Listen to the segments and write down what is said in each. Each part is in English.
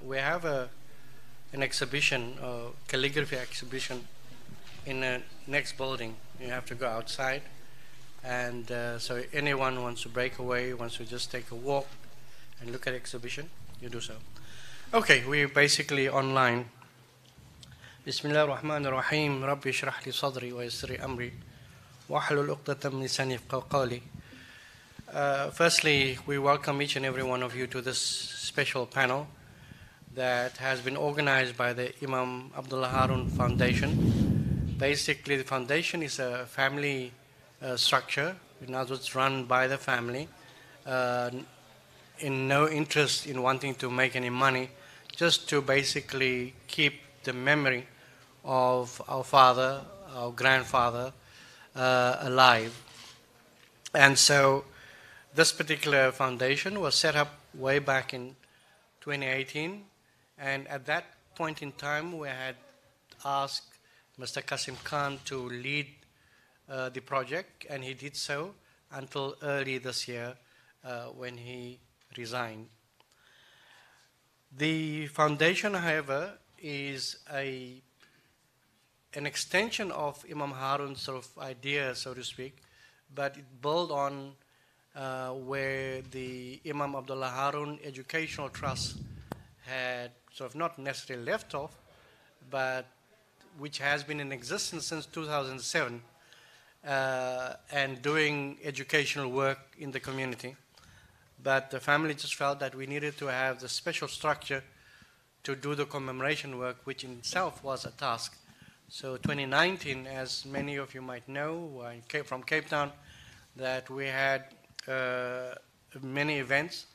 we have an exhibition, calligraphy exhibition in the next building. You have to go outside. And so anyone who wants to break away, wants to just take a walk and look at the exhibition, you do so. Okay, we're basically online. Bismillah ar-Rahman ar-Rahim. Rabbi shrah li sadri wa yassir amri wa hlul uqdatam min lisani yafqahu qawli. Firstly, we welcome each and every one of you to this special panel that has been organized by the Imam Abdullah Haron Foundation. Basically, the foundation is a family structure, in other words, run by the family, in no interest in wanting to make any money, just to basically keep the memory of our father, our grandfather, alive. And so this particular foundation was set up way back in 2018, and at that point in time we had asked Mr. Qasim Khan to lead the project, and he did so until early this year when he resigned. The foundation, however, is an extension of Imam Haron's sort of idea, so to speak, but it built on where the Imam Abdullah Haron Educational Trust had sort of not necessarily left off, but which has been in existence since 2007, and doing educational work in the community. But the family just felt that we needed to have the special structure to do the commemoration work, which in itself was a task. So 2019, as many of you might know, from Cape Town, that we had many events.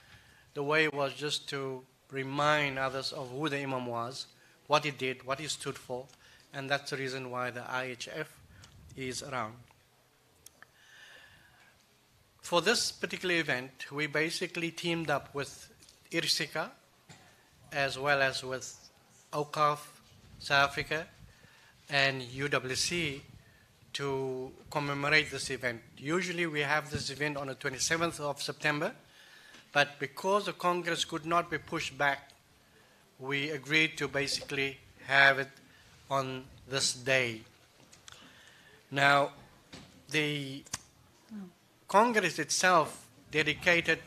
The way was just to remind others of who the Imam was, what he did, what he stood for, and that's the reason why the IHF is around. For this particular event, we basically teamed up with IRCICA as well as with Awqaf South Africa and UWC to commemorate this event. Usually we have this event on the 27th of September, but because the Congress could not be pushed back, we agreed to basically have it on this day. Now, the Congress itself dedicated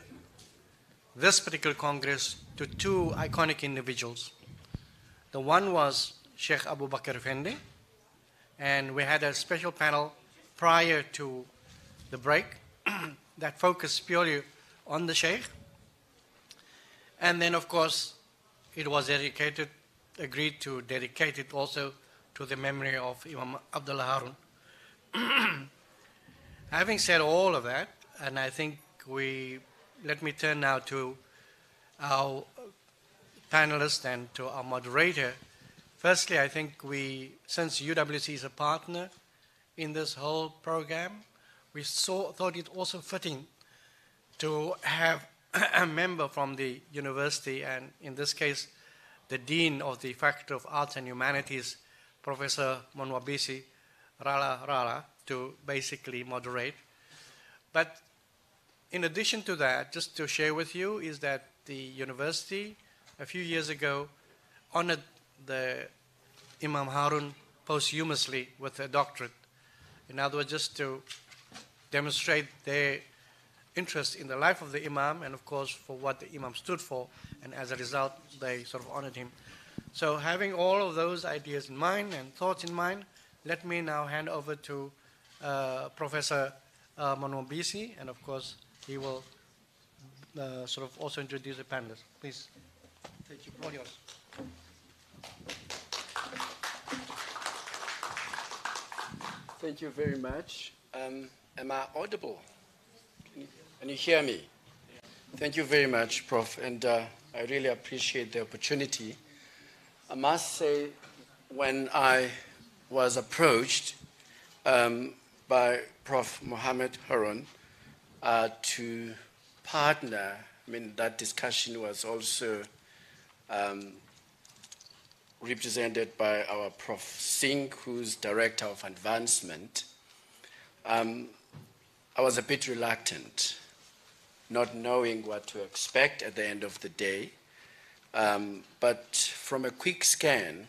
this particular Congress to two iconic individuals. The one was Sheikh Abu Bakr Effendi, and we had a special panel prior to the break that focused purely on the Sheikh. And then, of course, it was agreed to dedicate it also to the memory of Imam Abdullah Haron. Having said all of that, and I think let me turn now to our panelists and to our moderator. Firstly, I think since UWC is a partner in this whole program, we thought it also fitting to have a member from the university, and in this case, the Dean of the Faculty of Arts and Humanities, Professor Monwabisi Ralarala, to basically moderate. But in addition to that, just to share with you, is that the university a few years ago honored the Imam Haron posthumously with a doctorate. In other words, just to demonstrate their interest in the life of the Imam and, of course, for what the Imam stood for, and as a result, they sort of honored him. So having all of those ideas in mind and thoughts in mind, let me now hand over to Professor Monwabisi, and of course, he will sort of also introduce the panelists. Please, take you, all yours. Thank you very much. Am I audible? Can you hear me? Thank you very much, Prof. And I really appreciate the opportunity. I must say, when I was approached by Prof. Mohammed Haron to partner, I mean, that discussion was also represented by our Prof. Singh, who's Director of Advancement. I was a bit reluctant, not knowing what to expect at the end of the day. But from a quick scan,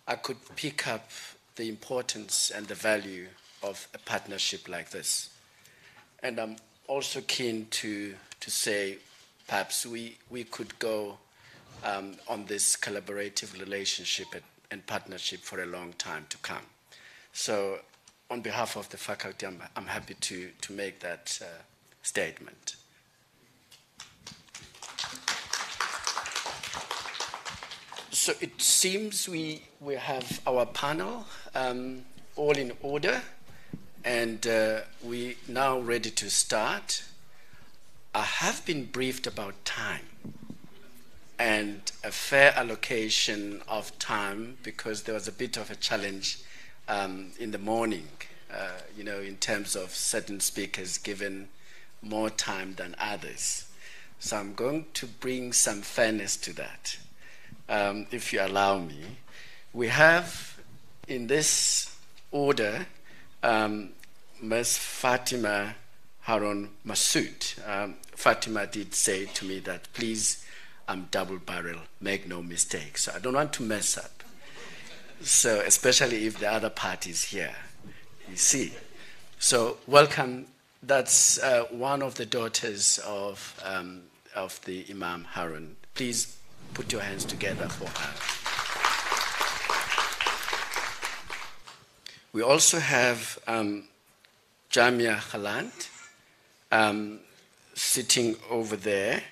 I could pick up the importance and the value of a partnership like this. And I'm also keen to say perhaps we could go on this collaborative relationship and partnership for a long time to come. So on behalf of the faculty, I'm happy to make that statement. So it seems we have our panel all in order, and we're now ready to start. I have been briefed about time and a fair allocation of time, because there was a bit of a challenge in the morning, in terms of certain speakers given more time than others. So I'm going to bring some fairness to that, if you allow me. We have, in this order, Ms. Fatima Haron-Masoet. Fatima did say to me that, please, I'm double barrel, make no mistake. So I don't want to mess up. So especially if the other party is here, you see. So welcome. That's one of the daughters of the Imam Haron. Please put your hands together for her. We also have Jaamia Galant sitting over there,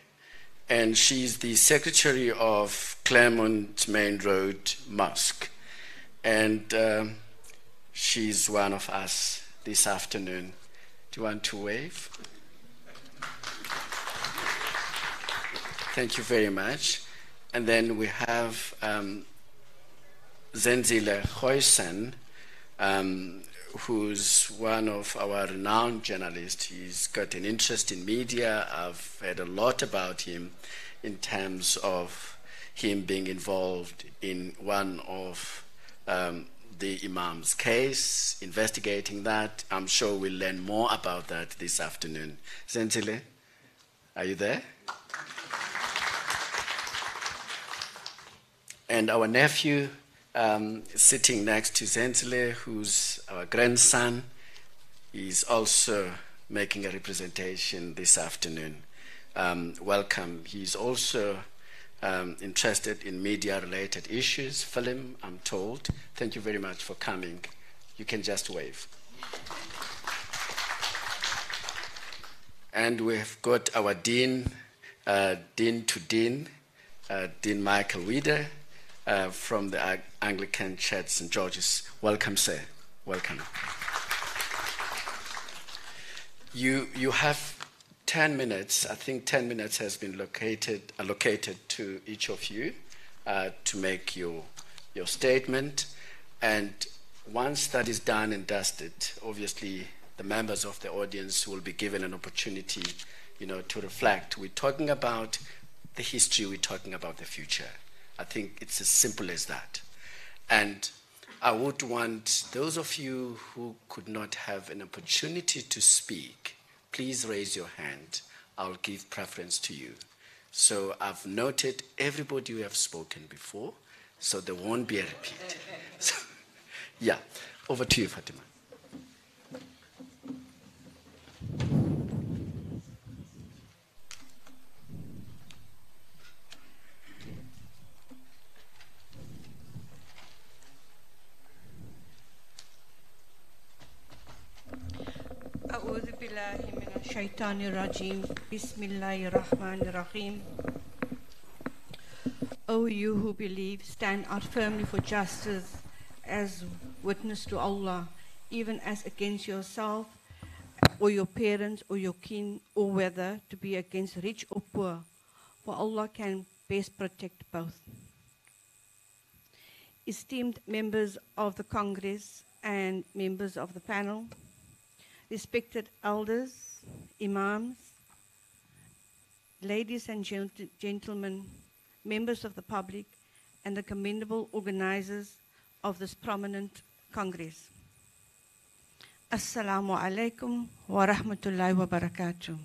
and she's the secretary of Claremont Main Road Mosque. And she's one of us this afternoon. Do you want to wave? Thank you very much. And then we have Zenzile Khoisan, who's one of our renowned journalists. He's got an interest in media. I've heard a lot about him in terms of him being involved in one of the Imam's case, investigating that. I'm sure we'll learn more about that this afternoon. Zenzile, are you there? And our nephew sitting next to Zenzile, who's our grandson, is also making a representation this afternoon. Welcome. He's also interested in media-related issues, film, I'm told. Thank you very much for coming. You can just wave. And we've got our Dean, Dean Michael Wieder, from the Anglican Church, St. George's. Welcome, sir. Welcome. You have 10 minutes. I think 10 minutes has been allocated to each of you to make your statement. And once that is done and dusted, obviously the members of the audience will be given an opportunity, to reflect. We're talking about the history, we're talking about the future. I think it's as simple as that. And I would want those of you who could not have an opportunity to speak, please raise your hand. I'll give preference to you. So I've noted everybody who have spoken before, so there won't be a repeat. So, yeah, over to you, Fatima. أعوذ بالله من الشيطان الرجيم بسم الله الرحمن الرحيم. O you who believe, stand out firmly for justice as witness to Allah, even as against yourself or your parents or your kin, or whether to be against rich or poor, for Allah can best protect both. Esteemed members of the Congress and members of the panel, respected elders, imams, ladies and gentlemen, members of the public, and the commendable organizers of this prominent Congress. Assalamu alaikum wa rahmatullahi wa barakatuh.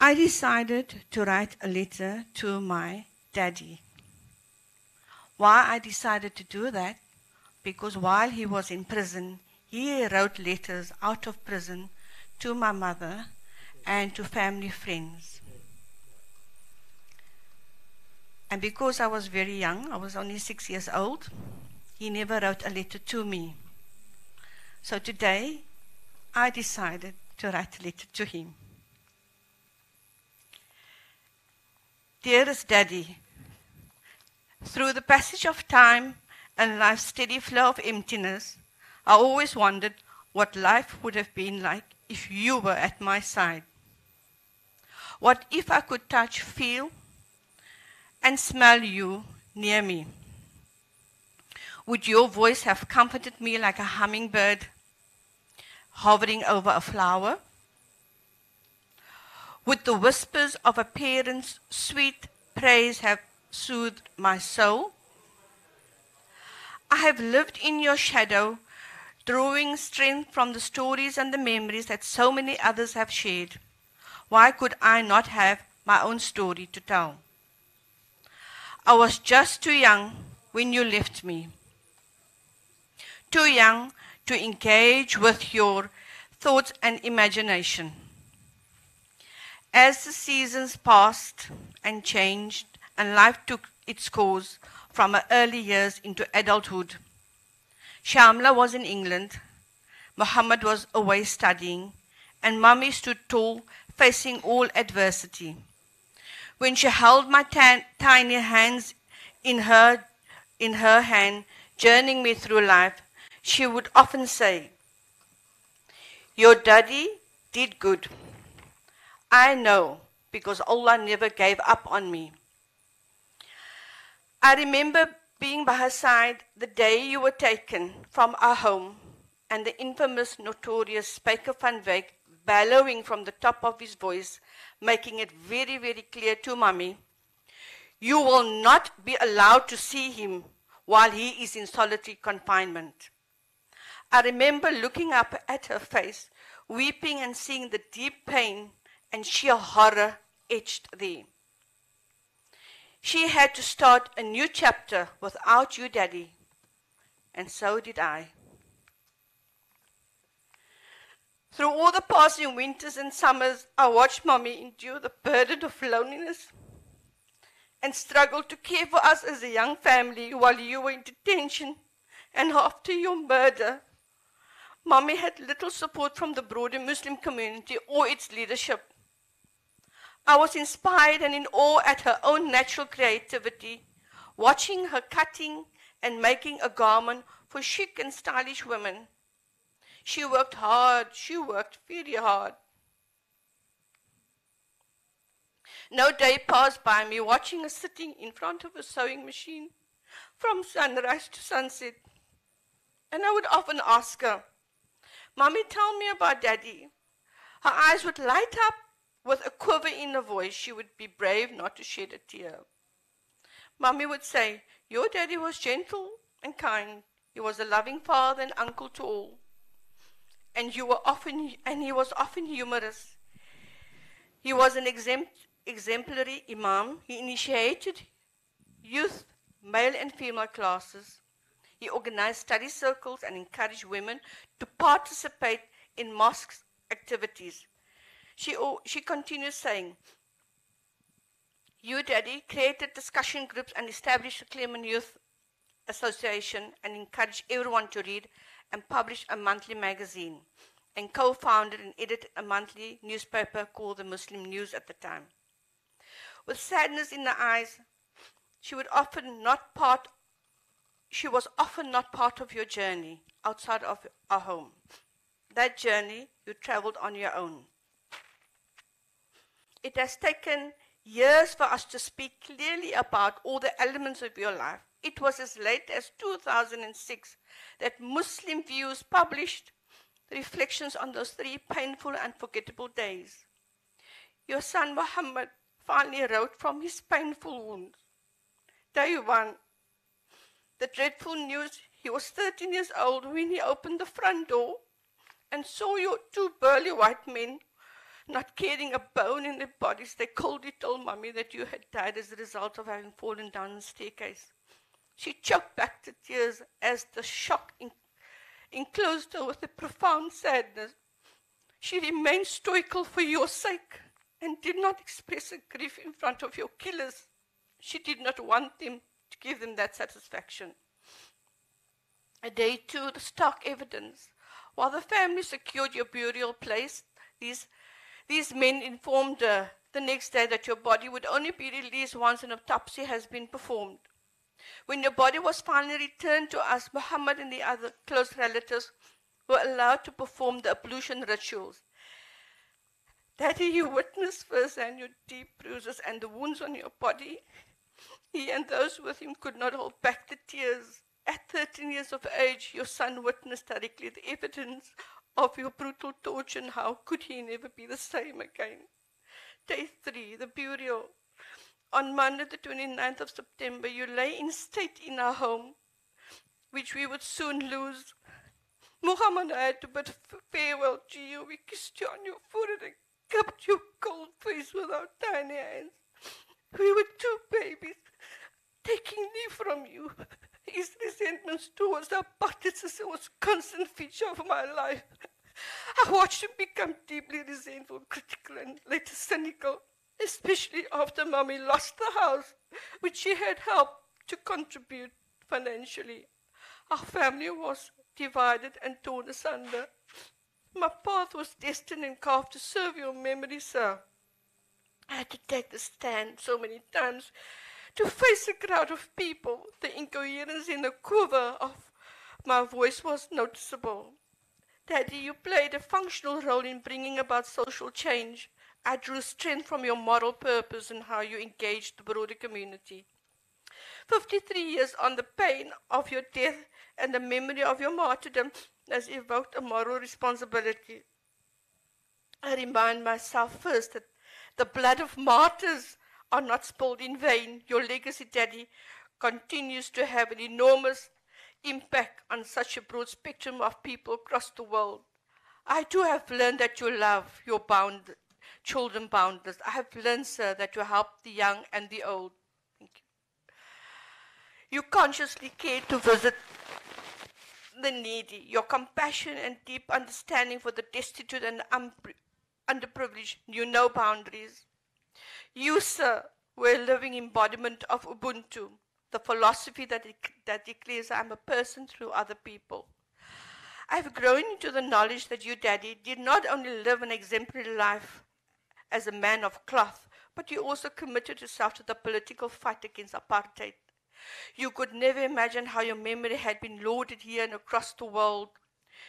I decided to write a letter to my daddy. Why I decided to do that? Because while he was in prison, he wrote letters out of prison to my mother and to family friends. And because I was very young, I was only 6 years old, he never wrote a letter to me. So today, I decided to write a letter to him. Dearest Daddy, through the passage of time and life's steady flow of emptiness, I always wondered what life would have been like if you were at my side. What if I could touch, feel, and smell you near me? Would your voice have comforted me like a hummingbird hovering over a flower? Would the whispers of a parent's sweet praise have soothed my soul? I have lived in your shadow, drawing strength from the stories and the memories that so many others have shared. Why could I not have my own story to tell? I was just too young when you left me. Too young to engage with your thoughts and imagination. As the seasons passed and changed and life took its course from her early years into adulthood, Shamla was in England, Muhammad was away studying, and Mummy stood tall, facing all adversity. When she held my tiny hands in her hand, journeying me through life, she would often say, "Your daddy did good. I know, because Allah never gave up on me." I remember being by her side the day you were taken from our home and the infamous, notorious Speaker van Wyk bellowing from the top of his voice, making it very, very clear to Mummy, "You will not be allowed to see him while he is in solitary confinement." I remember looking up at her face, weeping and seeing the deep pain and sheer horror etched there. She had to start a new chapter without you, Daddy, and so did I. Through all the passing winters and summers, I watched Mummy endure the burden of loneliness and struggle to care for us as a young family while you were in detention and after your murder. Mummy had little support from the broader Muslim community or its leadership. I was inspired and in awe at her own natural creativity, watching her cutting and making a garment for chic and stylish women. She worked hard, she worked very hard. No day passed by me watching her sitting in front of a sewing machine from sunrise to sunset. And I would often ask her, "Mommy, tell me about Daddy." Her eyes would light up with a quiver in her voice. She would be brave not to shed a tear. Mommy would say, "Your daddy was gentle and kind. He was a loving father and uncle to all. And he was often humorous. He was an exemplary imam. He initiated youth, male and female classes. He organized study circles and encouraged women to participate in mosque activities." She continues saying, "You, Daddy, created discussion groups and established the Claremont Youth Association and encouraged everyone to read and published a monthly magazine and co-founded and edited a monthly newspaper called the Muslim News at the time." With sadness in her eyes, she was often not part of your journey outside of our home. That journey you traveled on your own. It has taken years for us to speak clearly about all the elements of your life. It was as late as 2006 that Muslim Views published reflections on those 3 painful and unforgettable days. Your son Muhammad finally wrote from his painful wounds. Day 1, the dreadful news: he was 13 years old when he opened the front door and saw your 2 burly white men Not caring a bone in their bodies, they coldly told Mummy that you had died as a result of having fallen down the staircase. She choked back the tears as the shock enclosed her with a profound sadness. She remained stoical for your sake and did not express her grief in front of your killers. She did not want them to give them that satisfaction. Day 2, the stark evidence. While the family secured your burial place, these men informed her the next day that your body would only be released once an autopsy has been performed. When your body was finally returned to us, Muhammad and the other close relatives were allowed to perform the ablution rituals. Daddy, you witnessed firsthand your deep bruises and the wounds on your body. He and those with him could not hold back the tears. At 13 years of age, your son witnessed directly the evidence of your brutal torture, and how could he never be the same again? Day 3, the burial. On Monday, the 29th of September, you lay in state in our home, which we would soon lose. Muhammad, I had to bid farewell to you. We kissed you on your forehead and cupped your cold face with our tiny hands. We were two babies, taking leave from you. His resentments towards our practices was a constant feature of my life. I watched him become deeply resentful, critical, and later cynical, especially after Mummy lost the house, which she had helped to contribute financially. Our family was divided and torn asunder. My path was destined and carved to serve your memory, sir. I had to take the stand so many times to face a crowd of people. The incoherence in the quiver of my voice was noticeable. Daddy, you played a functional role in bringing about social change. I drew strength from your moral purpose and how you engaged the broader community. 53 years on, the pain of your death and the memory of your martyrdom has evoked a moral responsibility. I remind myself first that the blood of martyrs are not spilled in vain. Your legacy, Daddy, continues to have an enormous impact on such a broad spectrum of people across the world. I too have learned that you love your children boundless. I have learned, sir, that you help the young and the old. Thank you. You consciously care to visit the needy. Your compassion and deep understanding for the destitute and underprivileged knew no boundaries. You, sir, were a living embodiment of Ubuntu, the philosophy that declares I am a person through other people. I have grown into the knowledge that you, Daddy, did not only live an exemplary life as a man of cloth, but you also committed yourself to the political fight against apartheid. You could never imagine how your memory had been lauded here and across the world.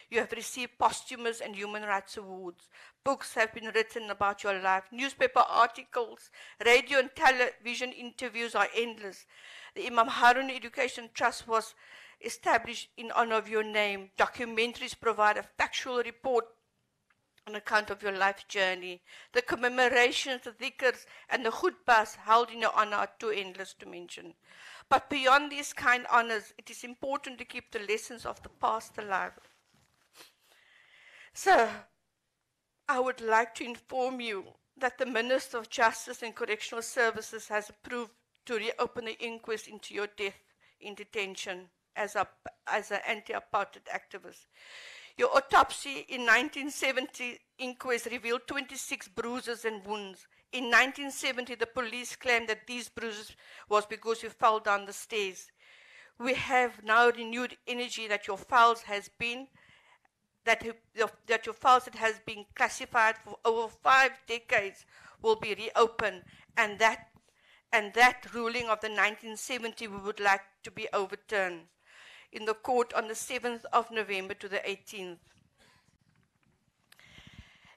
You have received posthumous and human rights awards. Books have been written about your life. Newspaper articles, radio and television interviews are endless. The Imam Haron Education Trust was established in honor of your name. Documentaries provide a factual report on account of your life journey. The commemorations, the dhikrs, and the khutbahs held in your honor are too endless to mention. But beyond these kind honors, it is important to keep the lessons of the past alive. Sir, I would like to inform you that the Minister of Justice and Correctional Services has approved to reopen the inquest into your death in detention as an anti-apartheid activist. Your autopsy in 1970 inquest revealed 26 bruises and wounds. In 1970, the police claimed that these bruises was because you fell down the stairs. We have now renewed energy that your files has been that your files that has been classified for over 5 decades will be reopened, and that ruling of the 1970 we would like to be overturned in the court on the 7th of November to the 18th.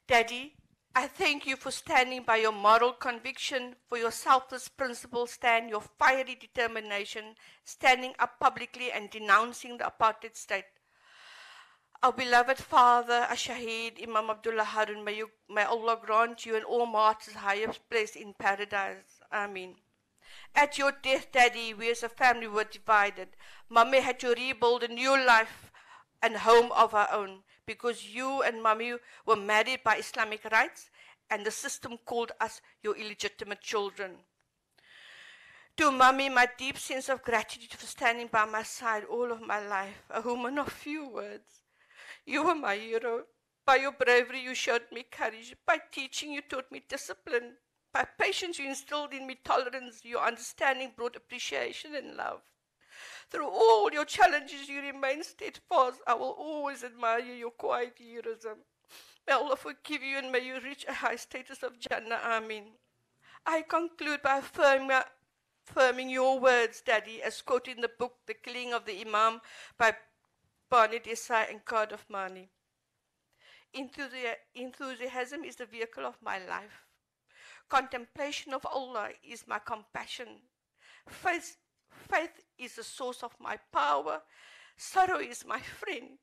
Daddy, I thank you for standing by your moral conviction, for your selfless principle stand, your fiery determination, standing up publicly and denouncing the apartheid state. Our beloved father, Shaheed Imam Abdullah Harun, may Allah grant you and all martyrs highest place in paradise. Amen. At your death, Daddy, we as a family were divided. Mummy had to rebuild a new life and home of her own because you and Mummy were married by Islamic rites and the system called us your illegitimate children. To Mummy, my deep sense of gratitude for standing by my side all of my life, a woman of few words. You were my hero. By your bravery, you showed me courage. By teaching, you taught me discipline. By patience, you instilled in me tolerance. Your understanding brought appreciation and love. Through all your challenges, you remain steadfast. I will always admire your quiet heroism. May Allah forgive you and may you reach a high status of Jannah. Amin. I conclude by affirming your words, Daddy, as quoted in the book, The Killing of the Imam by Barney Desai and Cardiff Mani. Enthusiasm is the vehicle of my life. Contemplation of Allah is my compassion. Faith is the source of my power. Sorrow is my friend.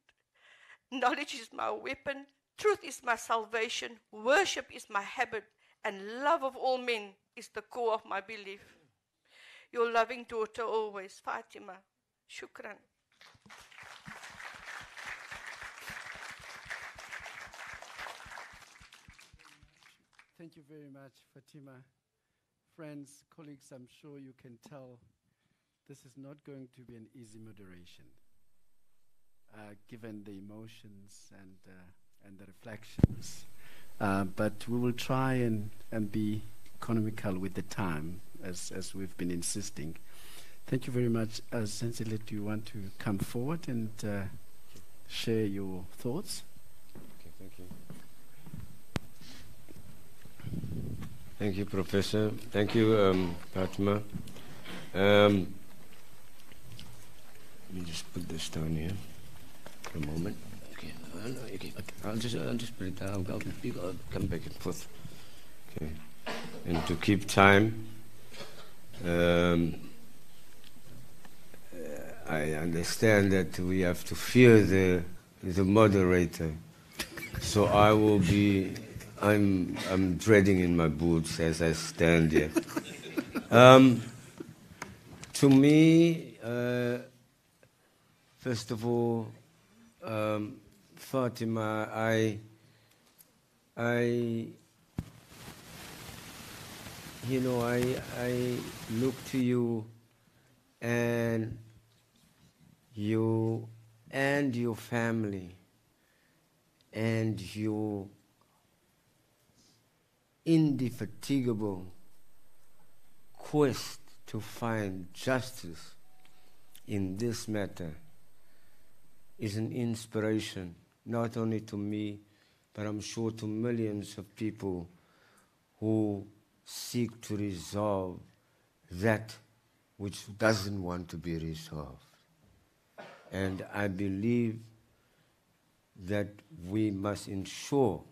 Knowledge is my weapon. Truth is my salvation. Worship is my habit. And love of all men is the core of my belief. Your loving daughter always, Fatima. Shukran. Thank you very much, Fatima. Friends, colleagues, I'm sure you can tell this is not going to be an easy moderation, given the emotions and the reflections. But we will try and be economical with the time, as we've been insisting. Thank you very much. Zenzile, do you want to come forward and share your thoughts? Okay, thank you. Thank you, Professor. Thank you, Fatima. Let me just put this down here for a moment. Okay, okay. I'll just put it down. I'll come back and forth. Okay. And to keep time, I understand that we have to fear the moderator. So I will be. I'm dreading in my boots as I stand here. To me, first of all, Fatima, I look to you and your family and your indefatigable quest to find justice in this matter is an inspiration, not only to me, but I'm sure to millions of people who seek to resolve that which doesn't want to be resolved. And I believe that we must ensure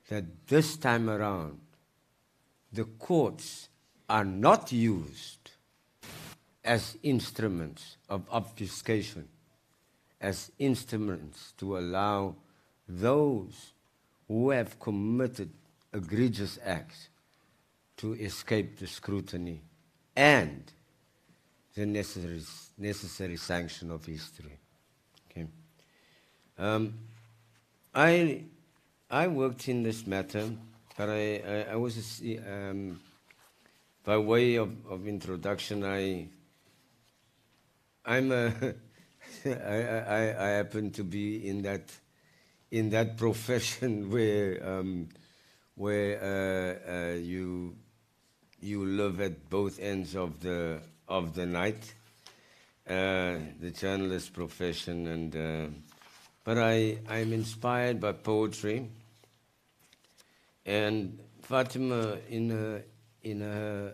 that this time around, the courts are not used as instruments of obfuscation, as instruments to allow those who have committed egregious acts to escape the scrutiny and the necessary sanction of history. Okay. I worked in this matter, but I was, by way of introduction, I happen to be in that profession where you live at both ends of the night, the journalist profession, and but I'm inspired by poetry. And Fatima, in a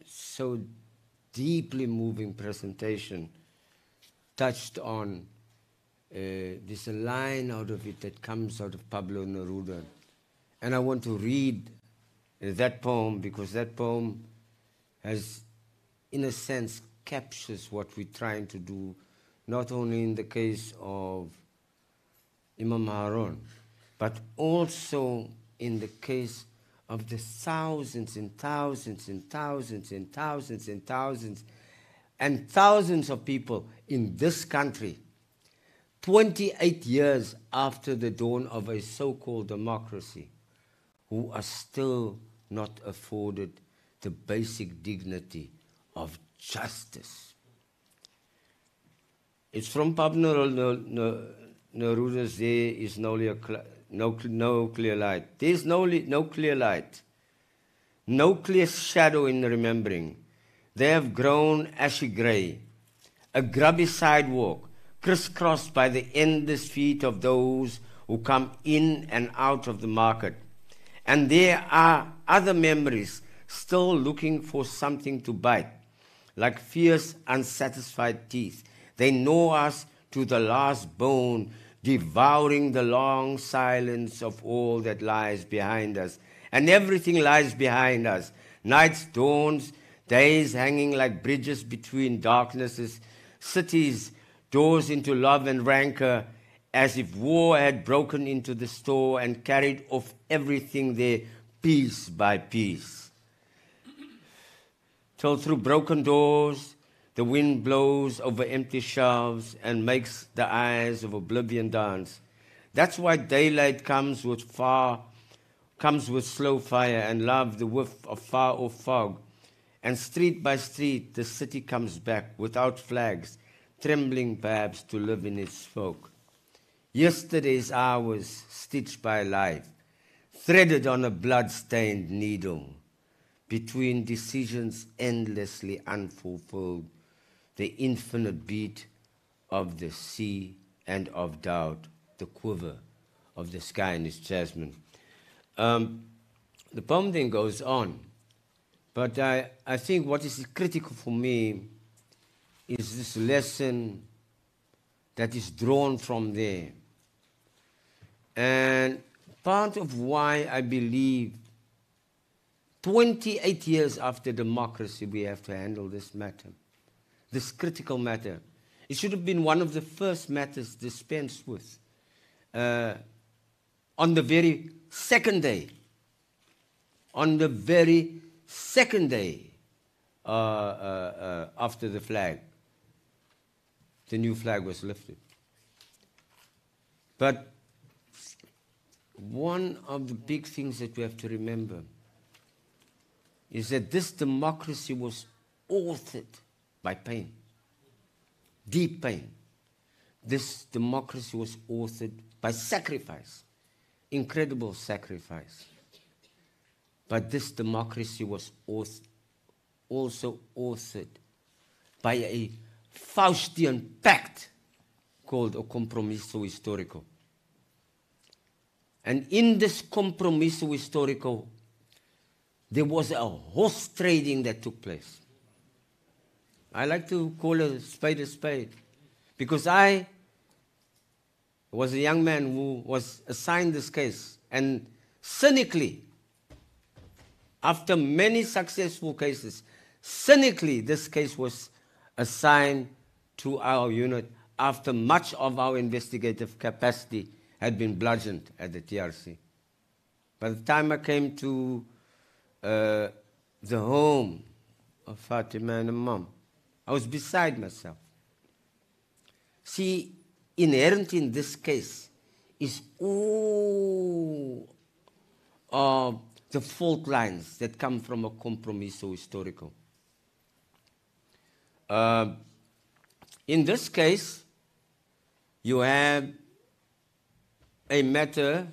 so deeply moving presentation, touched on this line out of it that comes out of Pablo Neruda. And I want to read that poem because that poem has, in a sense, captures what we're trying to do, not only in the case of Imam Haron, but also in the case of the thousands and thousands and thousands and thousands and thousands and thousands of people in this country 28 years after the dawn of a so-called democracy, who are still not afforded the basic dignity of justice. It's from Pablo Neruda's There is no clear light. There is no clear light, no clear shadow in remembering. They have grown ashy grey, a grubby sidewalk, crisscrossed by the endless feet of those who come in and out of the market. And there are other memories still looking for something to bite, like fierce, unsatisfied teeth. They gnaw us to the last bone, devouring the long silence of all that lies behind us. And everything lies behind us. Nights, dawns, days hanging like bridges between darknesses, cities, doors into love and rancor, as if war had broken into the store and carried off everything there piece by piece. Till through broken doors, the wind blows over empty shelves and makes the eyes of oblivion dance. That's why daylight comes with slow fire, and love the whiff of far-off fog. And street by street, the city comes back without flags, trembling perhaps to live in its smoke. Yesterday's hours stitched by life, threaded on a blood-stained needle, between decisions endlessly unfulfilled, the infinite beat of the sea and of doubt, the quiver of the sky in its jasmine. The poem then goes on, but I think what is critical for me is this lesson that is drawn from there. And part of why I believe 28 years after democracy we have to handle this matter, this critical matter. It should have been one of the first matters dispensed with on the very second day. On the very second day after the new flag was lifted. But one of the big things that we have to remember is that this democracy was authored by pain, deep pain. This democracy was authored by sacrifice, incredible sacrifice. But this democracy was also authored by a Faustian pact called a compromiso histórico. And in this compromiso histórico, there was a horse trading that took place. I like to call a spade, because I was a young man who was assigned this case, and cynically, after many successful cases, cynically this case was assigned to our unit after much of our investigative capacity had been bludgeoned at the TRC. By the time I came to the home of Fatima and Imam, I was beside myself. See, inherent in this case is all of the fault lines that come from a compromiso histórico. In this case, you have a matter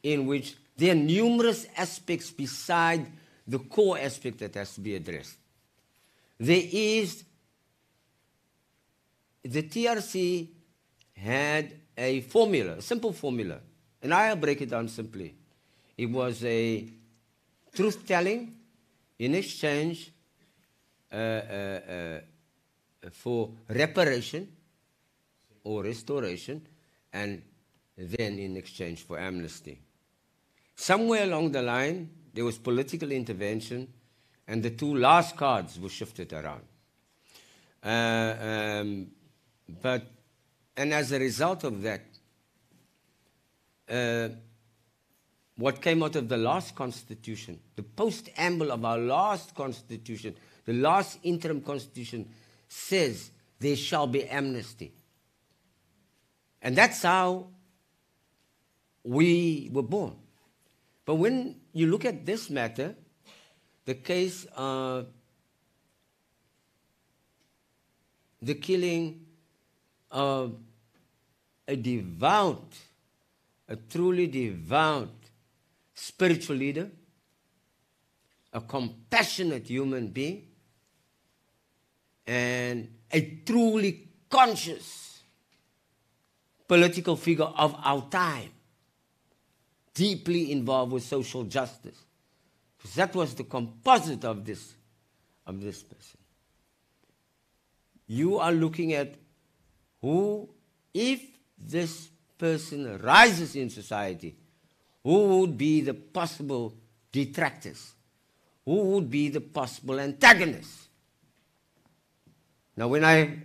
in which there are numerous aspects beside the core aspect that has to be addressed. There is, the TRC had a formula, a simple formula, and I'll break it down simply. It was a truth-telling in exchange for reparation or restoration, and then in exchange for amnesty. Somewhere along the line, there was political intervention, and the two last cards were shifted around. And as a result of that, what came out of the last constitution, the post-amble of our last constitution, the last interim constitution, says there shall be amnesty. And that's how we were born. But when you look at this matter, the case of the killing of a truly devout spiritual leader, a compassionate human being, and a truly conscious political figure of our time, deeply involved with social justice. Because that was the composite of this person. You are looking at who, if this person rises in society, who would be the possible detractors? Who would be the possible antagonists? Now, when I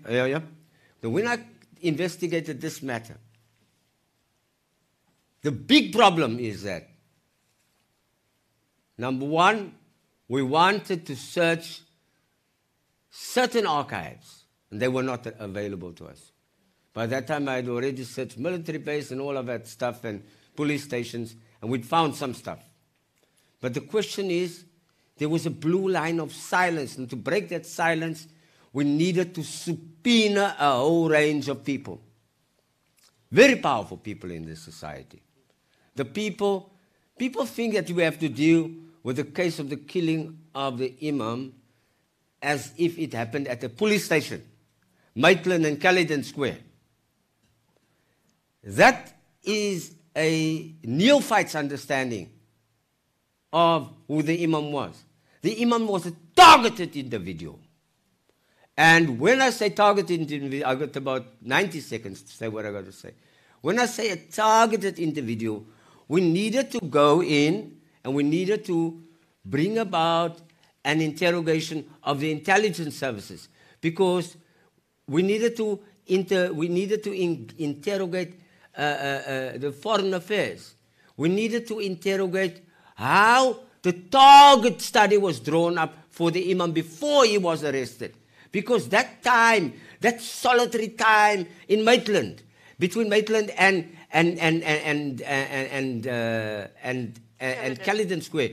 investigated this matter, the big problem is that, number one, we wanted to search certain archives, and they were not available to us. By that time, I had already searched military base and all of that stuff and police stations, and we'd found some stuff. But the question is, there was a blue line of silence, and to break that silence, we needed to subpoena a whole range of people. Very powerful people in this society. The people think that we have to deal with the case of the killing of the Imam as if it happened at a police station, Maitland and Caledon Square. That is a neophyte's understanding of who the Imam was. The Imam was a targeted individual. And when I say targeted individual, I've got about 90 seconds to say what I've got to say. When I say a targeted individual, we needed to go in and we needed to bring about an interrogation of the intelligence services, because we needed to interrogate the foreign affairs. We needed to interrogate how the target study was drawn up for the Imam before he was arrested. Because that time, that solitary time in Maitland, between Maitland and Caledon Square,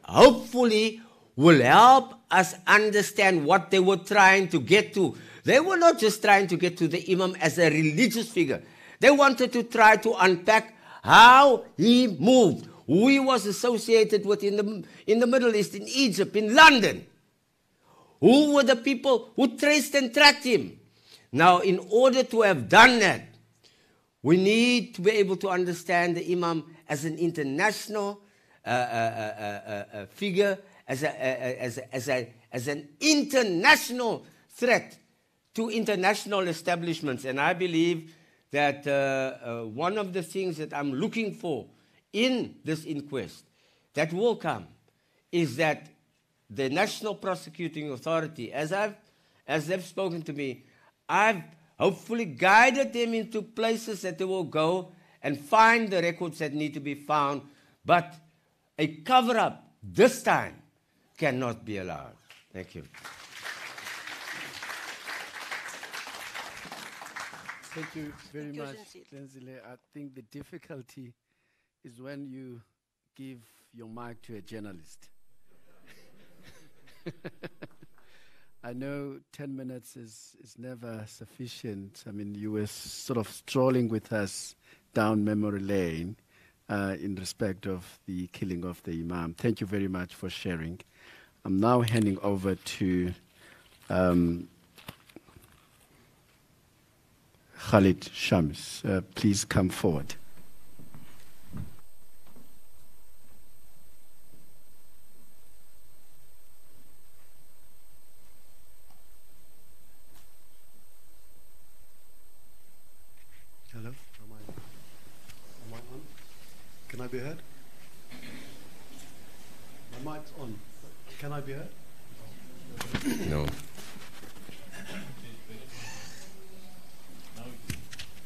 hopefully will help us understand what they were trying to get to. They were not just trying to get to the Imam as a religious figure. They wanted to try to unpack how he moved, who he was associated with in the Middle East, in Egypt, in London. Who were the people who traced and tracked him? Now, in order to have done that, we need to be able to understand the Imam as an international figure, as an international threat to international establishments. And I believe that one of the things that I'm looking for in this inquest that will come is that the National Prosecuting Authority, as they've spoken to me, I've hopefully guided them into places that they will go and find the records that need to be found. But a cover-up this time cannot be allowed. Thank you. Thank you very much, Zenzile. I think the difficulty is when you give your mic to a journalist. I know 10 minutes is never sufficient. I mean, you were sort of strolling with us down memory lane in respect of the killing of the Imam. Thank you very much for sharing. I'm now handing over to Khalid Shams. Please come forward. Hello, am I on? Can I be heard? My mic's on. Can I be heard? No.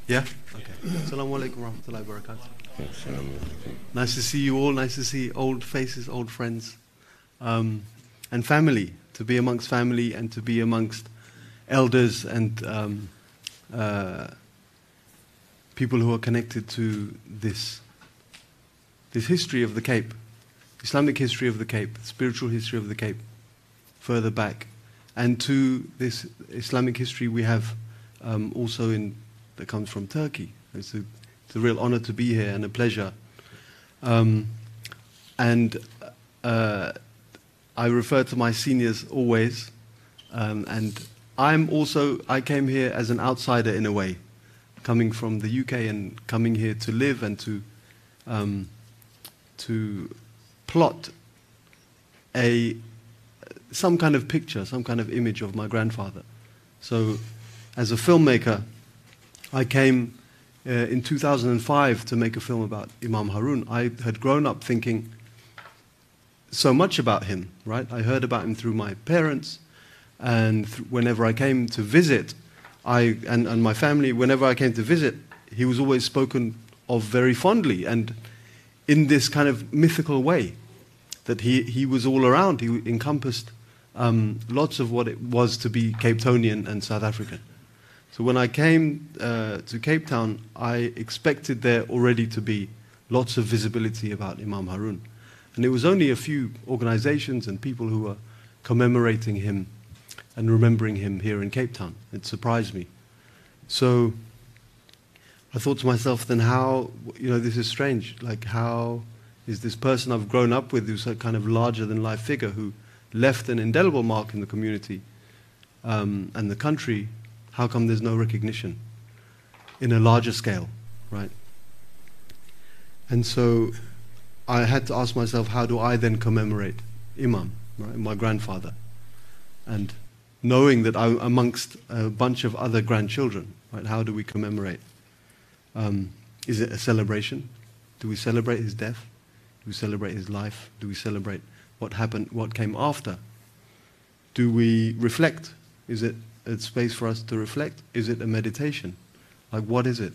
Yeah? Okay. Assalamu alaikum warahmatullahi wabarakatuh. Nice to see you all. Nice to see old faces, old friends, and family. To be amongst family and to be amongst elders and people who are connected to this history of the Cape, Islamic history of the Cape, spiritual history of the Cape, further back, and to this Islamic history we have also that comes from Turkey. It's a real honor to be here and a pleasure. I refer to my seniors always, and I came here as an outsider in a way, coming from the UK and coming here to live and to plot some kind of picture, some kind of image of my grandfather. So, as a filmmaker, I came in 2005 to make a film about Imam Haron. I had grown up thinking so much about him, right? I heard about him through my parents, and whenever I came to visit, and my family, whenever I came to visit, he was always spoken of very fondly and in this kind of mythical way, that he was all around. He encompassed lots of what it was to be Cape Townian and South African. So when I came to Cape Town, I expected there already to be lots of visibility about Imam Haron. And it was only a few organizations and people who were commemorating him and remembering him here in Cape Town. It surprised me. So I thought to myself, then how, this is strange. Like, how is this person I've grown up with, who's a kind of larger-than-life figure, who left an indelible mark in the community and the country, how come there's no recognition in a larger scale, right? And so I had to ask myself, how do I then commemorate Imam, right, my grandfather? And knowing that I'm amongst a bunch of other grandchildren, right, how do we commemorate? Is it a celebration? Do we celebrate his death? Do we celebrate his life? Do we celebrate what happened, what came after? Do we reflect? Is it a space for us to reflect? Is it a meditation? Like, what is it?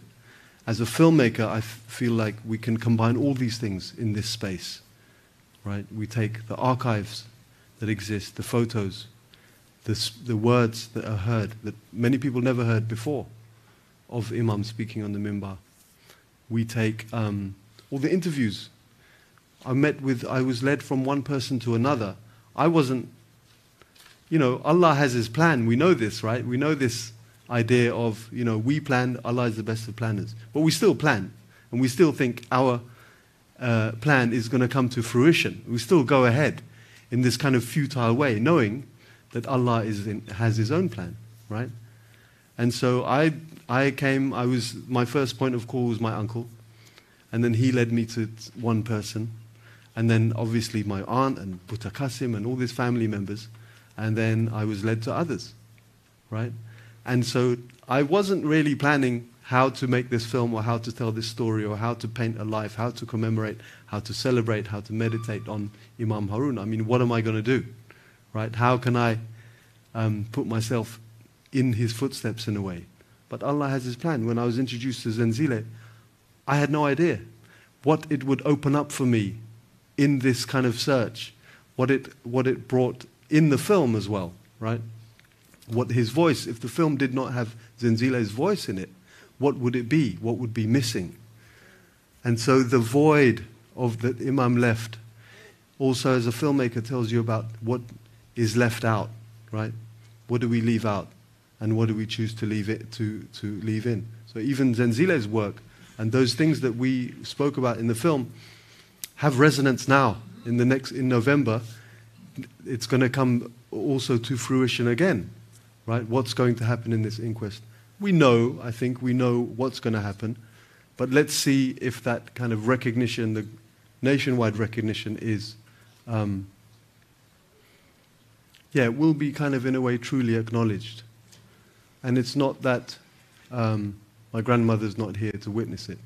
As a filmmaker, I feel like we can combine all these things in this space, right? We take the archives that exist, the photos, the words that are heard, that many people never heard before, of Imam speaking on the mimbar. We take all the interviews. I was led from one person to another. I wasn't, Allah has His plan. We know this, right? We know this idea of, we plan, Allah is the best of planners. But we still plan, and we still think our plan is going to come to fruition. We still go ahead in this kind of futile way, knowing that Allah has His own plan, right? And so my first point of call was my uncle, and then he led me to one person, and then obviously my aunt and Buta Qasim and all these family members, and then I was led to others, right? And so I wasn't really planning how to make this film or how to tell this story or how to paint a life, how to commemorate, how to celebrate, how to meditate on Imam Haron. I mean, what am I going to do, right? How can I put myself in his footsteps in a way? But Allah has His plan. When I was introduced to Zenzile, I had no idea what it would open up for me in this kind of search, what it brought in the film as well, right? What his voice, if the film did not have Zenzile's voice in it, what would it be? What would be missing? And so the void of that Imam left also, as a filmmaker, tells you about what is left out, right? What do we leave out? And what do we choose to leave in? So even Zenzile's work and those things that we spoke about in the film have resonance now. In November, it's going to come also to fruition again, right? What's going to happen in this inquest? I think we know what's going to happen, but let's see if that kind of recognition, the nationwide recognition is, will be kind of in a way truly acknowledged. And it's not that my grandmother's not here to witness it.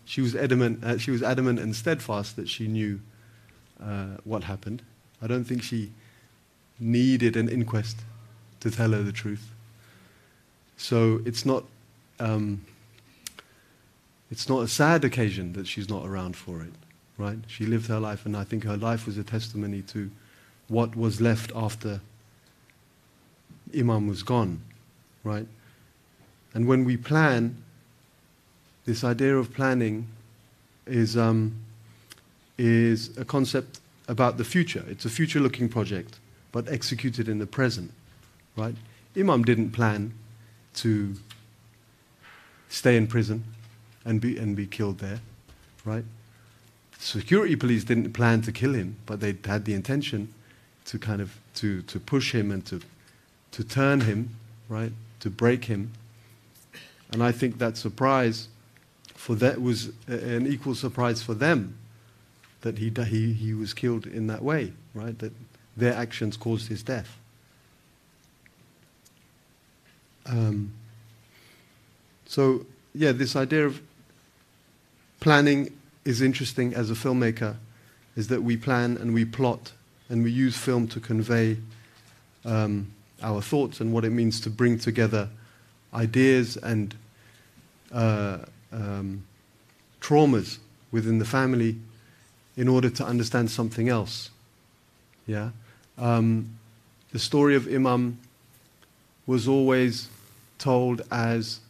She was adamant and steadfast that she knew what happened. I don't think she needed an inquest to tell her the truth. So it's not a sad occasion that she's not around for it, right? She lived her life, and I think her life was a testimony to what was left after Imam was gone, right? And when we plan, this idea of planning is a concept about the future. It's a future-looking project, but executed in the present, right? Imam didn't plan to stay in prison and be killed there, right? Security police didn't plan to kill him, but they had the intention to kind of to push him and to turn him, right? To break him. And I think that surprise for that was an equal surprise for them, that he was killed in that way, right? That their actions caused his death. So yeah, this idea of planning is interesting as a filmmaker, is that we plan and we plot and we use film to convey our thoughts and what it means to bring together ideas and traumas within the family in order to understand something else. Yeah, the story of Imam was always told as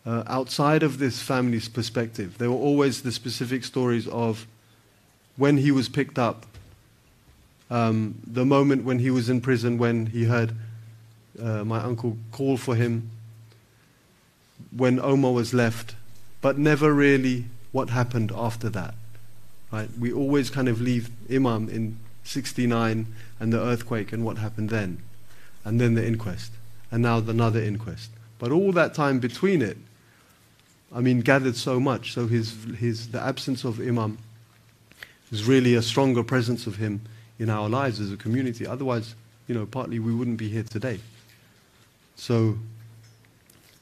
outside of this family's perspective. There were always the specific stories of when he was picked up, the moment when he was in prison, when he heard my uncle call for him, when Omar was left, but never really what happened after that. Right? We always kind of leave Imam in 69 and the earthquake and what happened then, and then the inquest, and now another inquest. But all that time between it, I mean, gathered so much. So the absence of Imam is really a stronger presence of him in our lives as a community. Otherwise, you know, partly we wouldn't be here today. So,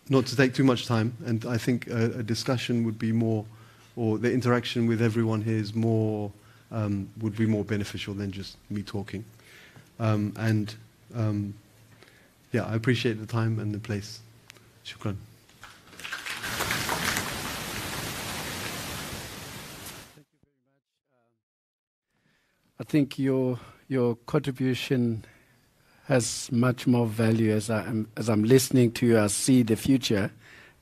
not to take too much time, and I think a discussion would be more, or the interaction with everyone here is more, would be more beneficial than just me talking. Yeah, I appreciate the time and the place. Shukran. I think your contribution has much more value as I'm listening to you. I see the future,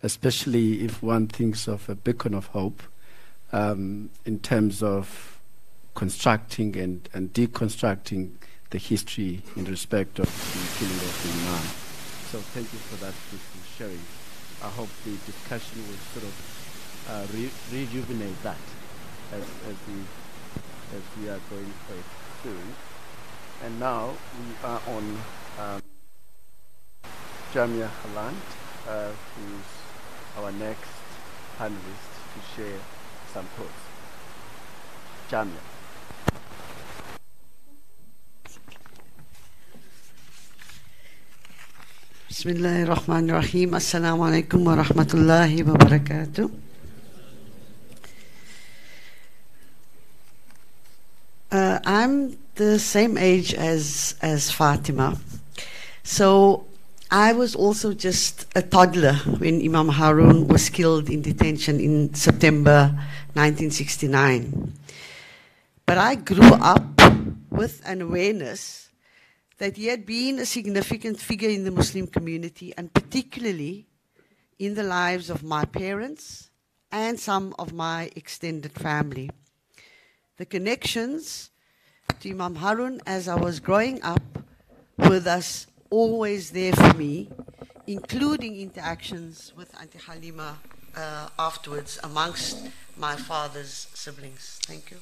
especially if one thinks of a beacon of hope in terms of constructing and deconstructing the history in respect of the killing of the Imam. So thank you for that sharing. I hope the discussion will sort of rejuvenate that as we are going quite soon. And now we are on Jaamia Galant, who's our next panelist to share some thoughts. Jaamia. Bismillahirrahmanirrahim. Assalamu alaikum wa rahmatullahi wa barakatuh. I'm the same age as Fatima. So I was also just a toddler when Imam Haron was killed in detention in September 1969. But I grew up with an awareness that he had been a significant figure in the Muslim community, and particularly in the lives of my parents and some of my extended family. The connections to Imam Haron as I was growing up were thus always there for me, including interactions with Auntie Halima afterwards amongst my father's siblings. Thank you.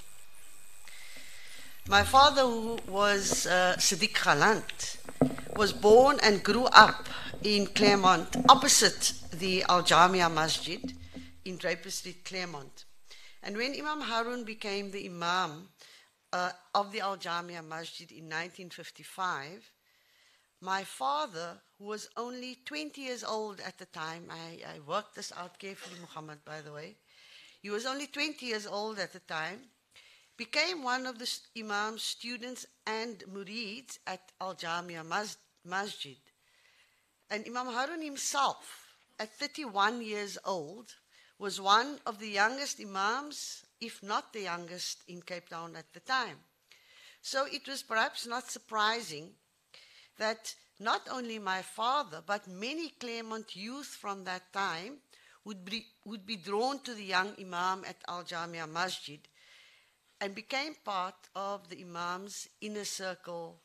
My father, who was Siddiq Galant, was born and grew up in Claremont, opposite the Jaamia Masjid in Draper Street, Claremont. And when Imam Haron became the Imam of the Jaamia Masjid in 1955, my father, who was only 20 years old at the time, I worked this out carefully, Muhammad, by the way, he was only 20 years old at the time, became one of the Imam's students and murids at Jaamia Masjid. And Imam Haron himself, at 31 years old, was one of the youngest Imams, if not the youngest, in Cape Town at the time. So it was perhaps not surprising that not only my father, but many Claremont youth from that time would be drawn to the young Imam at Al-Jaamia Masjid and became part of the Imam's inner circle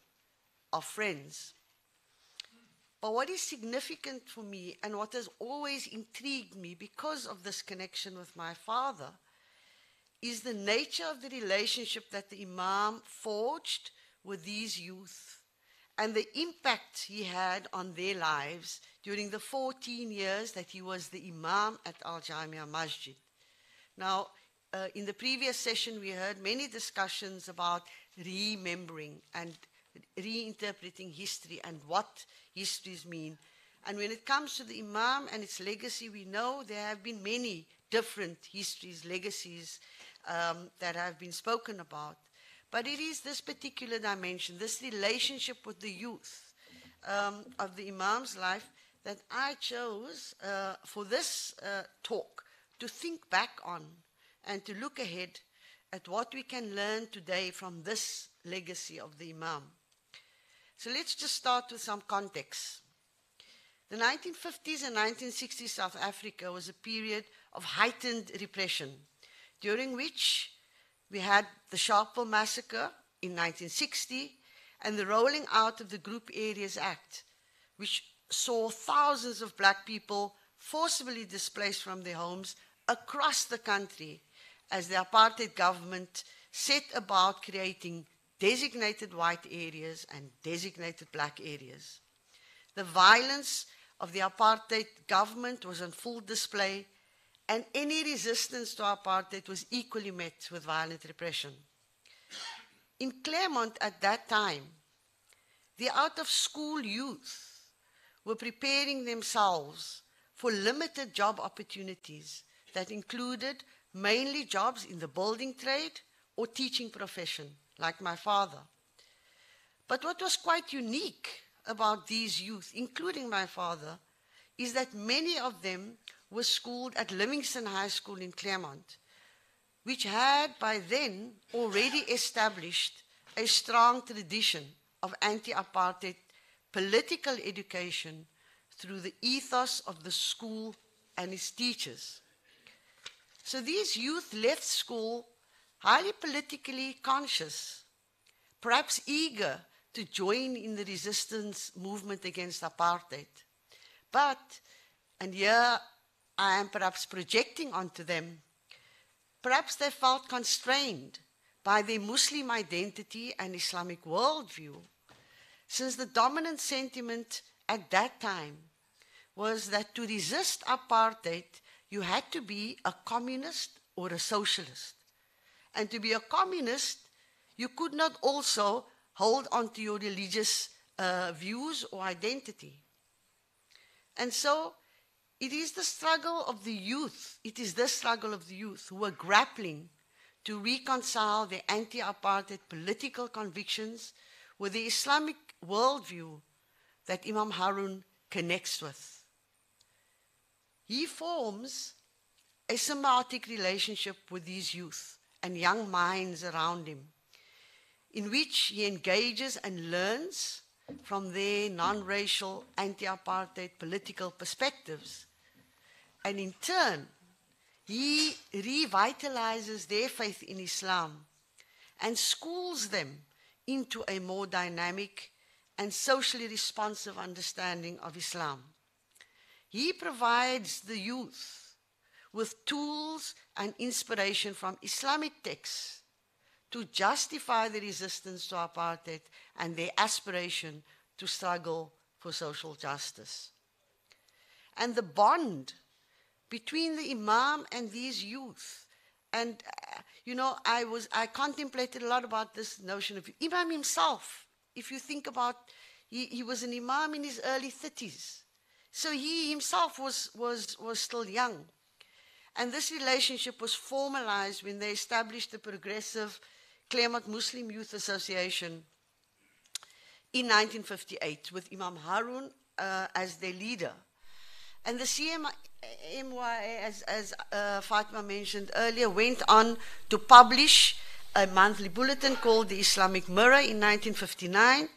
of friends. But what is significant for me and what has always intrigued me because of this connection with my father is the nature of the relationship that the Imam forged with these youth and the impact he had on their lives during the 14 years that he was the Imam at Al-Jaamia Masjid. Now, in the previous session, we heard many discussions about remembering and reinterpreting history and what histories mean. And when it comes to the Imam and its legacy, we know there have been many different histories, legacies that have been spoken about. But it is this particular dimension, this relationship with the youth of the Imam's life that I chose for this talk to think back on and to look ahead at what we can learn today from this legacy of the Imam. So let's just start with some context. The 1950s and 1960s South Africa was a period of heightened repression, during which we had the Sharpeville massacre in 1960 and the rolling out of the Group Areas Act, which saw thousands of black people forcibly displaced from their homes across the country as the apartheid government set about creating designated white areas and designated black areas. The violence of the apartheid government was on full display, and any resistance to apartheid was equally met with violent repression. In Claremont at that time, the out-of-school youth were preparing themselves for limited job opportunities that included mainly jobs in the building trade or teaching profession, like my father. But what was quite unique about these youth, including my father, is that many of them were schooled at Livingston High School in Claremont, which had by then already established a strong tradition of anti-apartheid political education through the ethos of the school and its teachers. So these youth left school highly politically conscious, perhaps eager to join in the resistance movement against apartheid. But, and here I am perhaps projecting onto them, perhaps they felt constrained by their Muslim identity and Islamic worldview, since the dominant sentiment at that time was that to resist apartheid, you had to be a communist or a socialist. And to be a communist, you could not also hold on to your religious views or identity. And so it is the struggle of the youth, it is the struggle of the youth who are grappling to reconcile their anti-apartheid political convictions with the Islamic worldview that Imam Haron connects with. He forms a symbiotic relationship with these youth and young minds around him, in which he engages and learns from their non-racial, anti-apartheid political perspectives. And in turn, he revitalizes their faith in Islam and schools them into a more dynamic and socially responsive understanding of Islam. He provides the youth with tools and inspiration from Islamic texts to justify the resistance to apartheid and their aspiration to struggle for social justice. And the bond between the Imam and these youth, and I contemplated a lot about this notion of Imam himself. If you think about, he was an Imam in his early 30s. So he himself was still young. And this relationship was formalized when they established the progressive Claremont Muslim Youth Association in 1958 with Imam Haron as their leader. And the CMYA, as Fatima mentioned earlier, went on to publish a monthly bulletin called the Islamic Mirror in 1959.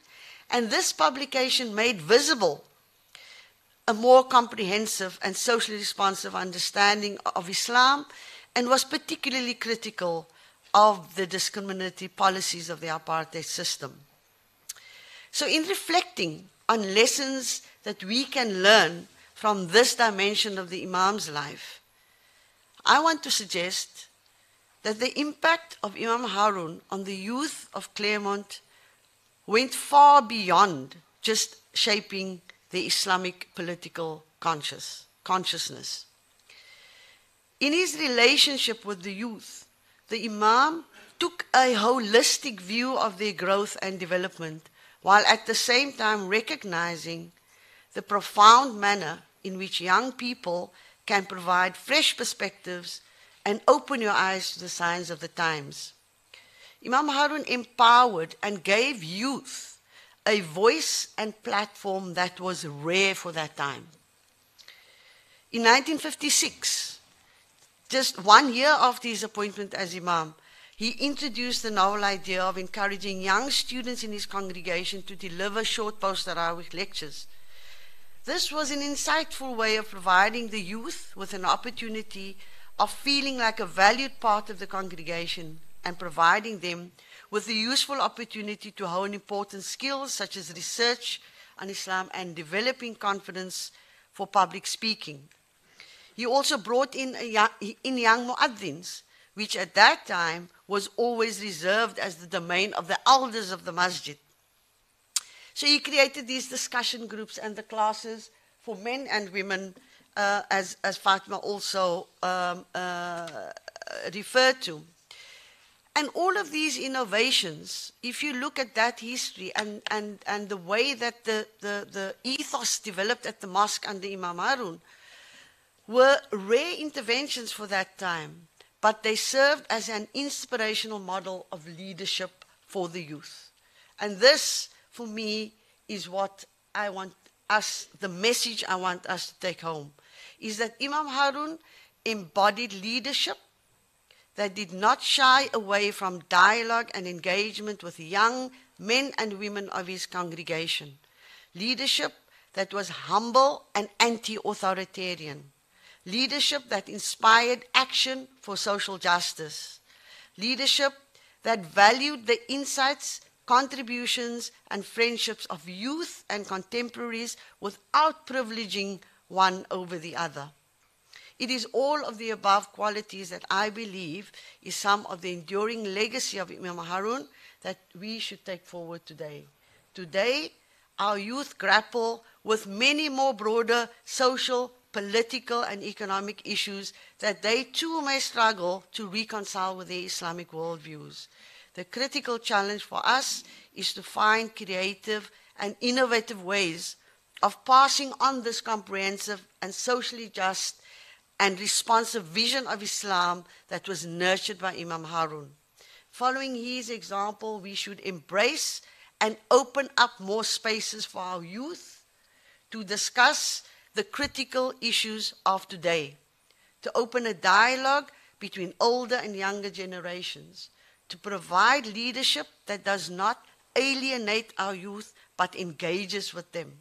And this publication made visible a more comprehensive and socially responsive understanding of Islam, and was particularly critical of the discriminatory policies of the apartheid system. So in reflecting on lessons that we can learn from this dimension of the Imam's life, I want to suggest that the impact of Imam Haron on the youth of Claremont went far beyond just shaping the Islamic political consciousness. In his relationship with the youth, the Imam took a holistic view of their growth and development, while at the same time recognizing the profound manner in which young people can provide fresh perspectives and open your eyes to the signs of the times. Imam Haron empowered and gave youth a voice and platform that was rare for that time. In 1956, just 1 year after his appointment as Imam, he introduced the novel idea of encouraging young students in his congregation to deliver short post-Tarawih lectures. This was an insightful way of providing the youth with an opportunity of feeling like a valued part of the congregation and providing them with the useful opportunity to hone important skills such as research on Islam and developing confidence for public speaking. He also brought in young muaddins, which at that time was always reserved as the domain of the elders of the masjid. So he created these discussion groups and the classes for men and women, as Fatima also referred to. And all of these innovations, if you look at that history and the way that the ethos developed at the mosque under Imam Haron, were rare interventions for that time, but they served as an inspirational model of leadership for the youth. And this, for me, is what I want us, the message I want us to take home, is that Imam Haron embodied leadership that did not shy away from dialogue and engagement with young men and women of his congregation. Leadership that was humble and anti-authoritarian. Leadership that inspired action for social justice. Leadership that valued the insights, contributions, and friendships of youth and contemporaries without privileging one over the other. It is all of the above qualities that I believe is some of the enduring legacy of Imam Haron that we should take forward today. Today, our youth grapple with many more broader social, political, and economic issues that they too may struggle to reconcile with their Islamic worldviews. The critical challenge for us is to find creative and innovative ways of passing on this comprehensive and socially just and responsive vision of Islam that was nurtured by Imam Haron. Following his example, we should embrace and open up more spaces for our youth to discuss the critical issues of today, to open a dialogue between older and younger generations, to provide leadership that does not alienate our youth but engages with them,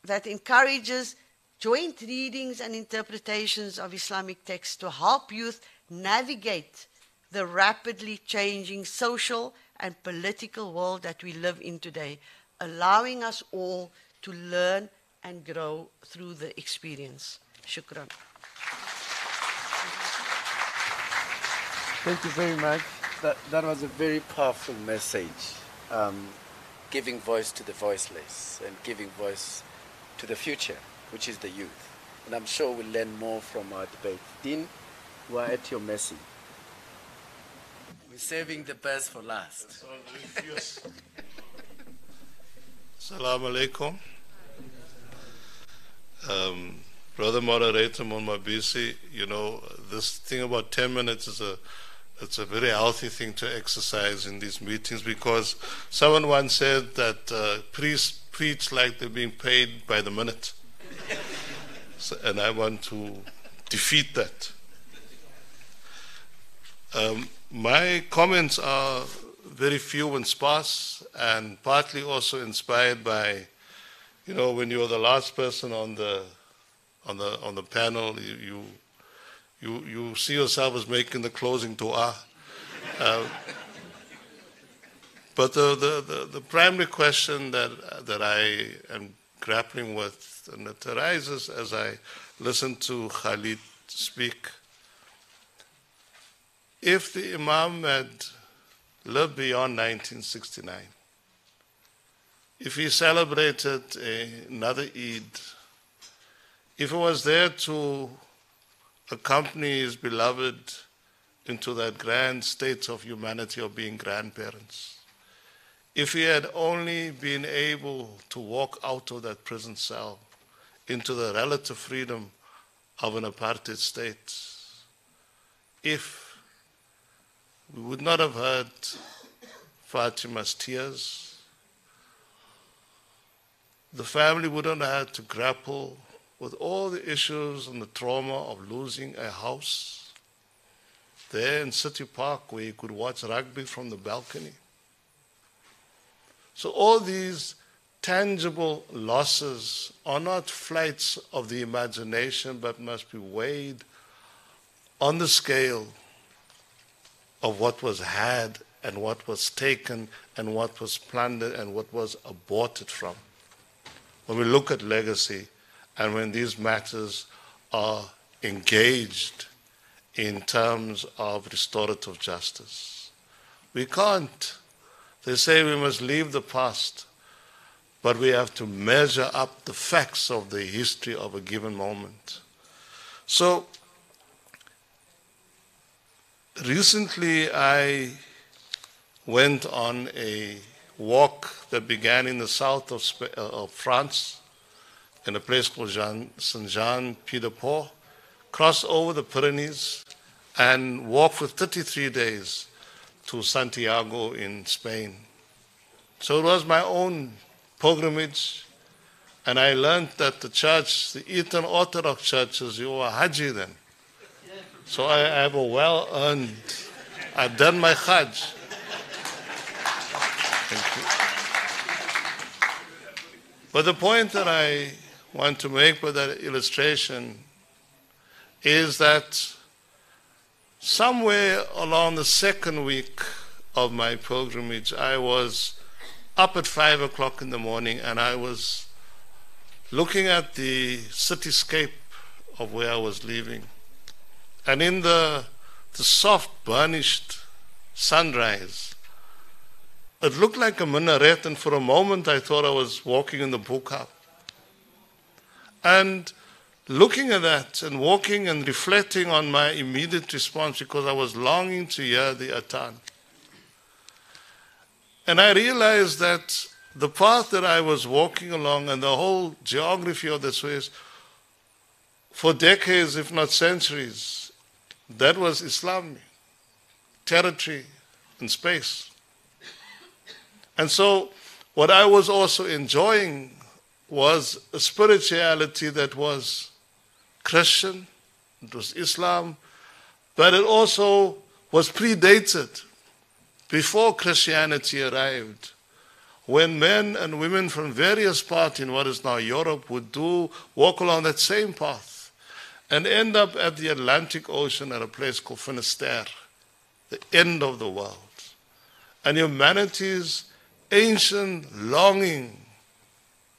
that encourages joint readings and interpretations of Islamic texts to help youth navigate the rapidly changing social and political world that we live in today, allowing us all to learn and grow through the experience. Shukran. Thank you very much. That was a very powerful message, giving voice to the voiceless and giving voice to the future, which is the youth. And I'm sure we'll learn more from our debate. Dean, we're at your mercy. We're saving the best for last. Assalamu alaikum. Brother Moderator Monwabisi, you know, this thing about 10 minutes is it's a very healthy thing to exercise in these meetings, because someone once said that priests preach like they're being paid by the minute. So, and I want to defeat that. My comments are very few and sparse, and partly also inspired by you know, when you're the last person on the panel, you see yourself as making the closing dua. But the primary question that I am grappling with, and it arises as I listen to Khalid speak, if the Imam had lived beyond 1969, if he celebrated another Eid, if he was there to accompany his beloved into that grand state of humanity of being grandparents, if he had only been able to walk out of that prison cell into the relative freedom of an apartheid state, if we would not have heard Fatima's tears, the family wouldn't have had to grapple with all the issues and the trauma of losing a house there in City Park where you could watch rugby from the balcony. So all these tangible losses are not flights of the imagination, but must be weighed on the scale of what was had and what was taken and what was plundered and what was aborted from. When we look at legacy and when these matters are engaged in terms of restorative justice, we can't. They say we must leave the past, but we have to measure up the facts of the history of a given moment. So, recently I went on a walk that began in the south of France, in a place called Saint-Jean-Pied-de-Port, crossed over the Pyrenees and walked for 33 days to Santiago in Spain. So it was my own pilgrimage, and I learned that the church, the Eastern Orthodox churches, you are Haji then. So I have a well-earned, I've done my Hajj. Thank you. But the point that I want to make with that illustration is that somewhere along the second week of my pilgrimage, I was up at 5 o'clock in the morning and I was looking at the cityscape of where I was leaving. And in the soft, burnished sunrise, it looked like a minaret, and for a moment I thought I was walking in the Buqa. And looking at that and walking and reflecting on my immediate response, because I was longing to hear the Adhan. And I realized that the path that I was walking along and the whole geography of this place, for decades, if not centuries, that was Islam, territory and space. And so what I was also enjoying was a spirituality that was Christian, it was Islam, but it also was predated before Christianity arrived, when men and women from various parts in what is now Europe would walk along that same path and end up at the Atlantic Ocean at a place called Finisterre, the end of the world. And humanity's ancient longing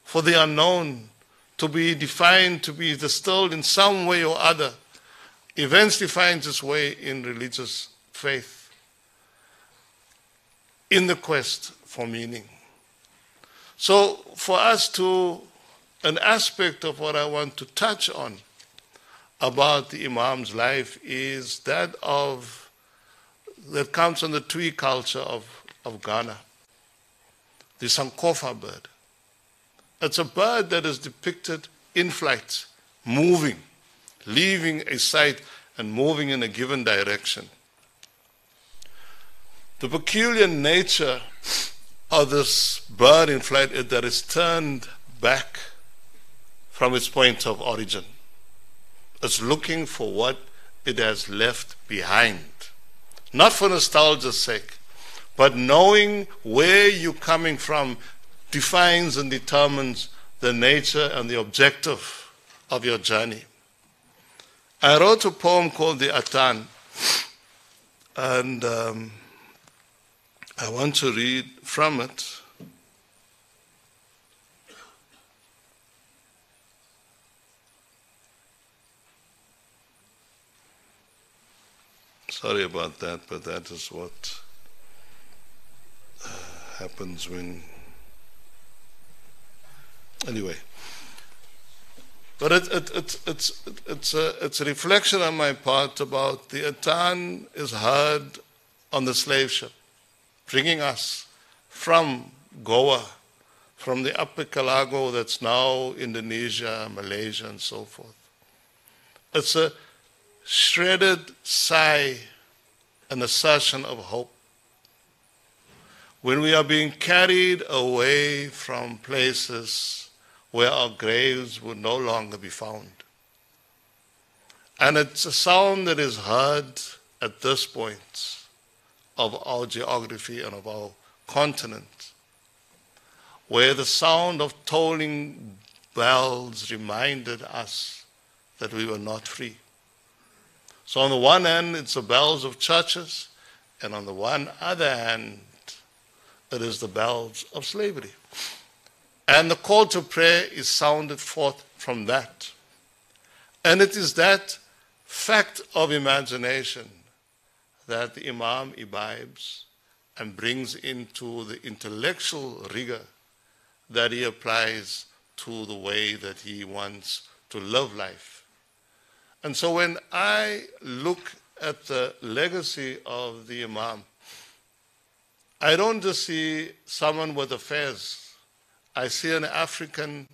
for the unknown to be defined, to be distilled in some way or other, eventually finds its way in religious faith, in the quest for meaning. So for us an aspect of what I want to touch on about the Imam's life is that comes from the Twi culture of Ghana, the Sankofa bird. It's a bird that is depicted in flight, moving, leaving a site and moving in a given direction. The peculiar nature of this bird in flight is that it's turned back from its point of origin. It's looking for what it has left behind. Not for nostalgia's sake, but knowing where you're coming from defines and determines the nature and the objective of your journey. I wrote a poem called The Atan, and I want to read from it. Sorry about that, but that is what happens when... Anyway. But it's a reflection on my part about the Atan is heard on the slave ship, bringing us from Goa, from the archipelago that's now Indonesia, Malaysia, and so forth. It's a shredded sigh, an assertion of hope. When we are being carried away from places where our graves would no longer be found. And it's a sound that is heard at this point of our geography and of our continent, where the sound of tolling bells reminded us that we were not free. So on the one hand, it's the bells of churches, and on the one other hand, it is the bells of slavery. And the call to prayer is sounded forth from that. And it is that fact of imagination that the Imam imbibes and brings into the intellectual rigor that he applies to the way that he wants to live life. And so when I look at the legacy of the Imam, I don't just see someone with affairs. I see an African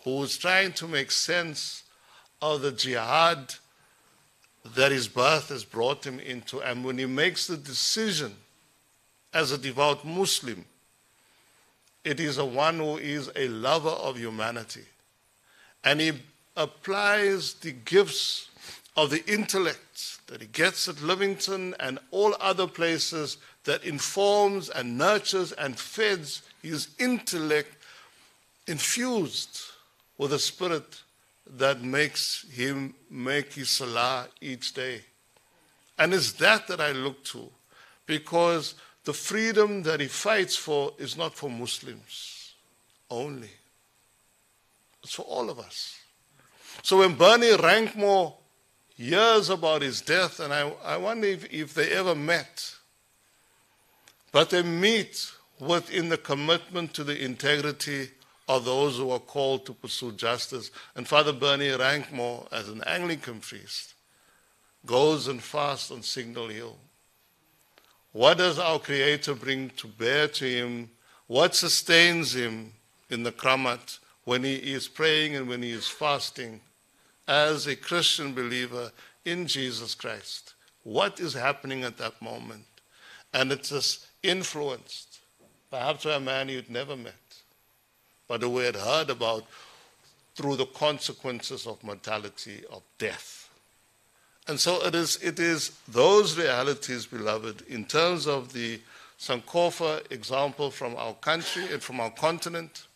who is trying to make sense of the jihad that his birth has brought him into. And when he makes the decision as a devout Muslim, it is a one who is a lover of humanity. And he applies the gifts of the intellect that he gets at Livington and all other places that informs and nurtures and feeds his intellect, infused with a spirit that makes him make his salah each day. And it's that I look to, because the freedom that he fights for is not for Muslims only. It's for all of us. So when Bernie Rankmore hears about his death, and I wonder if they ever met, but they meet within the commitment to the integrity of those who are called to pursue justice. And Father Bernie Rankmore, as an Anglican priest, goes and fasts on Signal Hill. What does our Creator bring to bear to him? What sustains him in the Kramat when he is praying and when he is fasting as a Christian believer in Jesus Christ? What is happening at that moment? And it is influenced, perhaps by a man you'd never met, but who had heard about through the consequences of mortality, of death. And so it is those realities, beloved, in terms of the Sankofa example from our country and from our continent,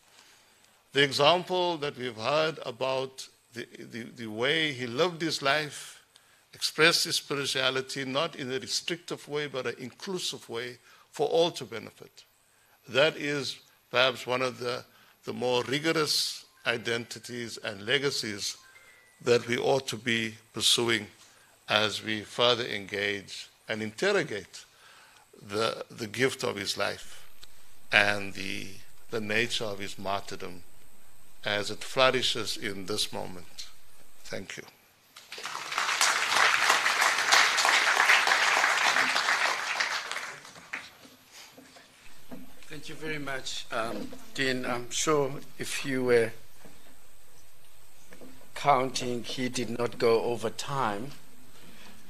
the example that we've heard about the way he lived his life, expressed his spirituality, not in a restrictive way, but an inclusive way for all to benefit. That is perhaps one of the more rigorous identities and legacies that we ought to be pursuing as we further engage and interrogate the gift of his life and the nature of his martyrdom as it flourishes in this moment. Thank you. Thank you very much, Dean. I'm sure if you were counting, he did not go over time.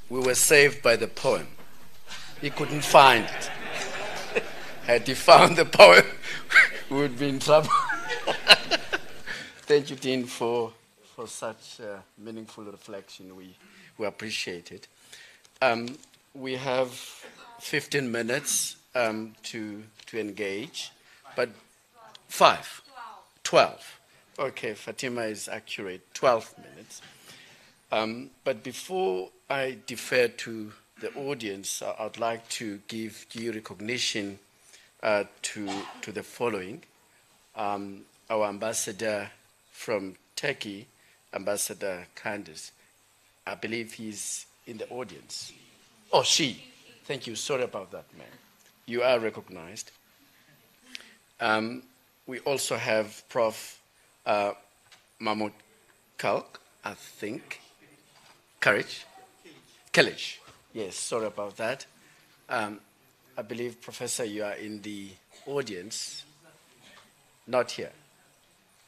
We were saved by the poem. He couldn't find it. Had he found the poem, we would be in trouble. Thank you, Dean, for such meaningful reflection. We appreciate it. We have 15 minutes to engage, but 12. Okay, Fatima is accurate, 12 minutes. But before I defer to the audience, I'd like to give due recognition to the following. Our ambassador from Turkey, Ambassador Candace, I believe he's in the audience. Oh, she. Thank you. Sorry about that, ma'am. You are recognized. We also have Prof. Mahmoud Kalk, I think. College. Yes, sorry about that. I believe, Professor, you are in the audience. Not here.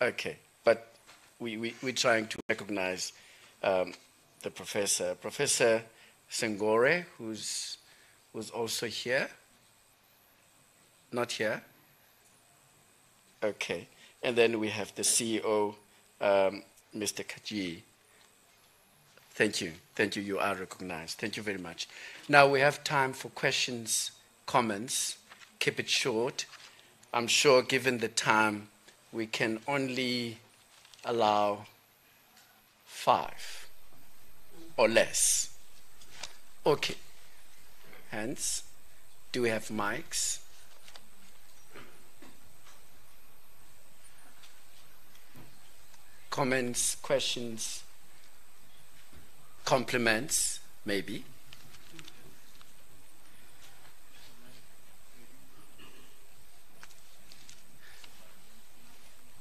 Okay, but we're trying to recognize the professor. Professor Sengore, who's also here. Not here. Okay, and then we have the CEO, Mr. Kaji. Thank you. Thank you. You are recognized. Thank you very much. Now we have time for questions, comments. Keep it short. I'm sure given the time, we can only allow 5 or less. Okay. Hands. Do we have mics? Comments, questions, compliments, maybe.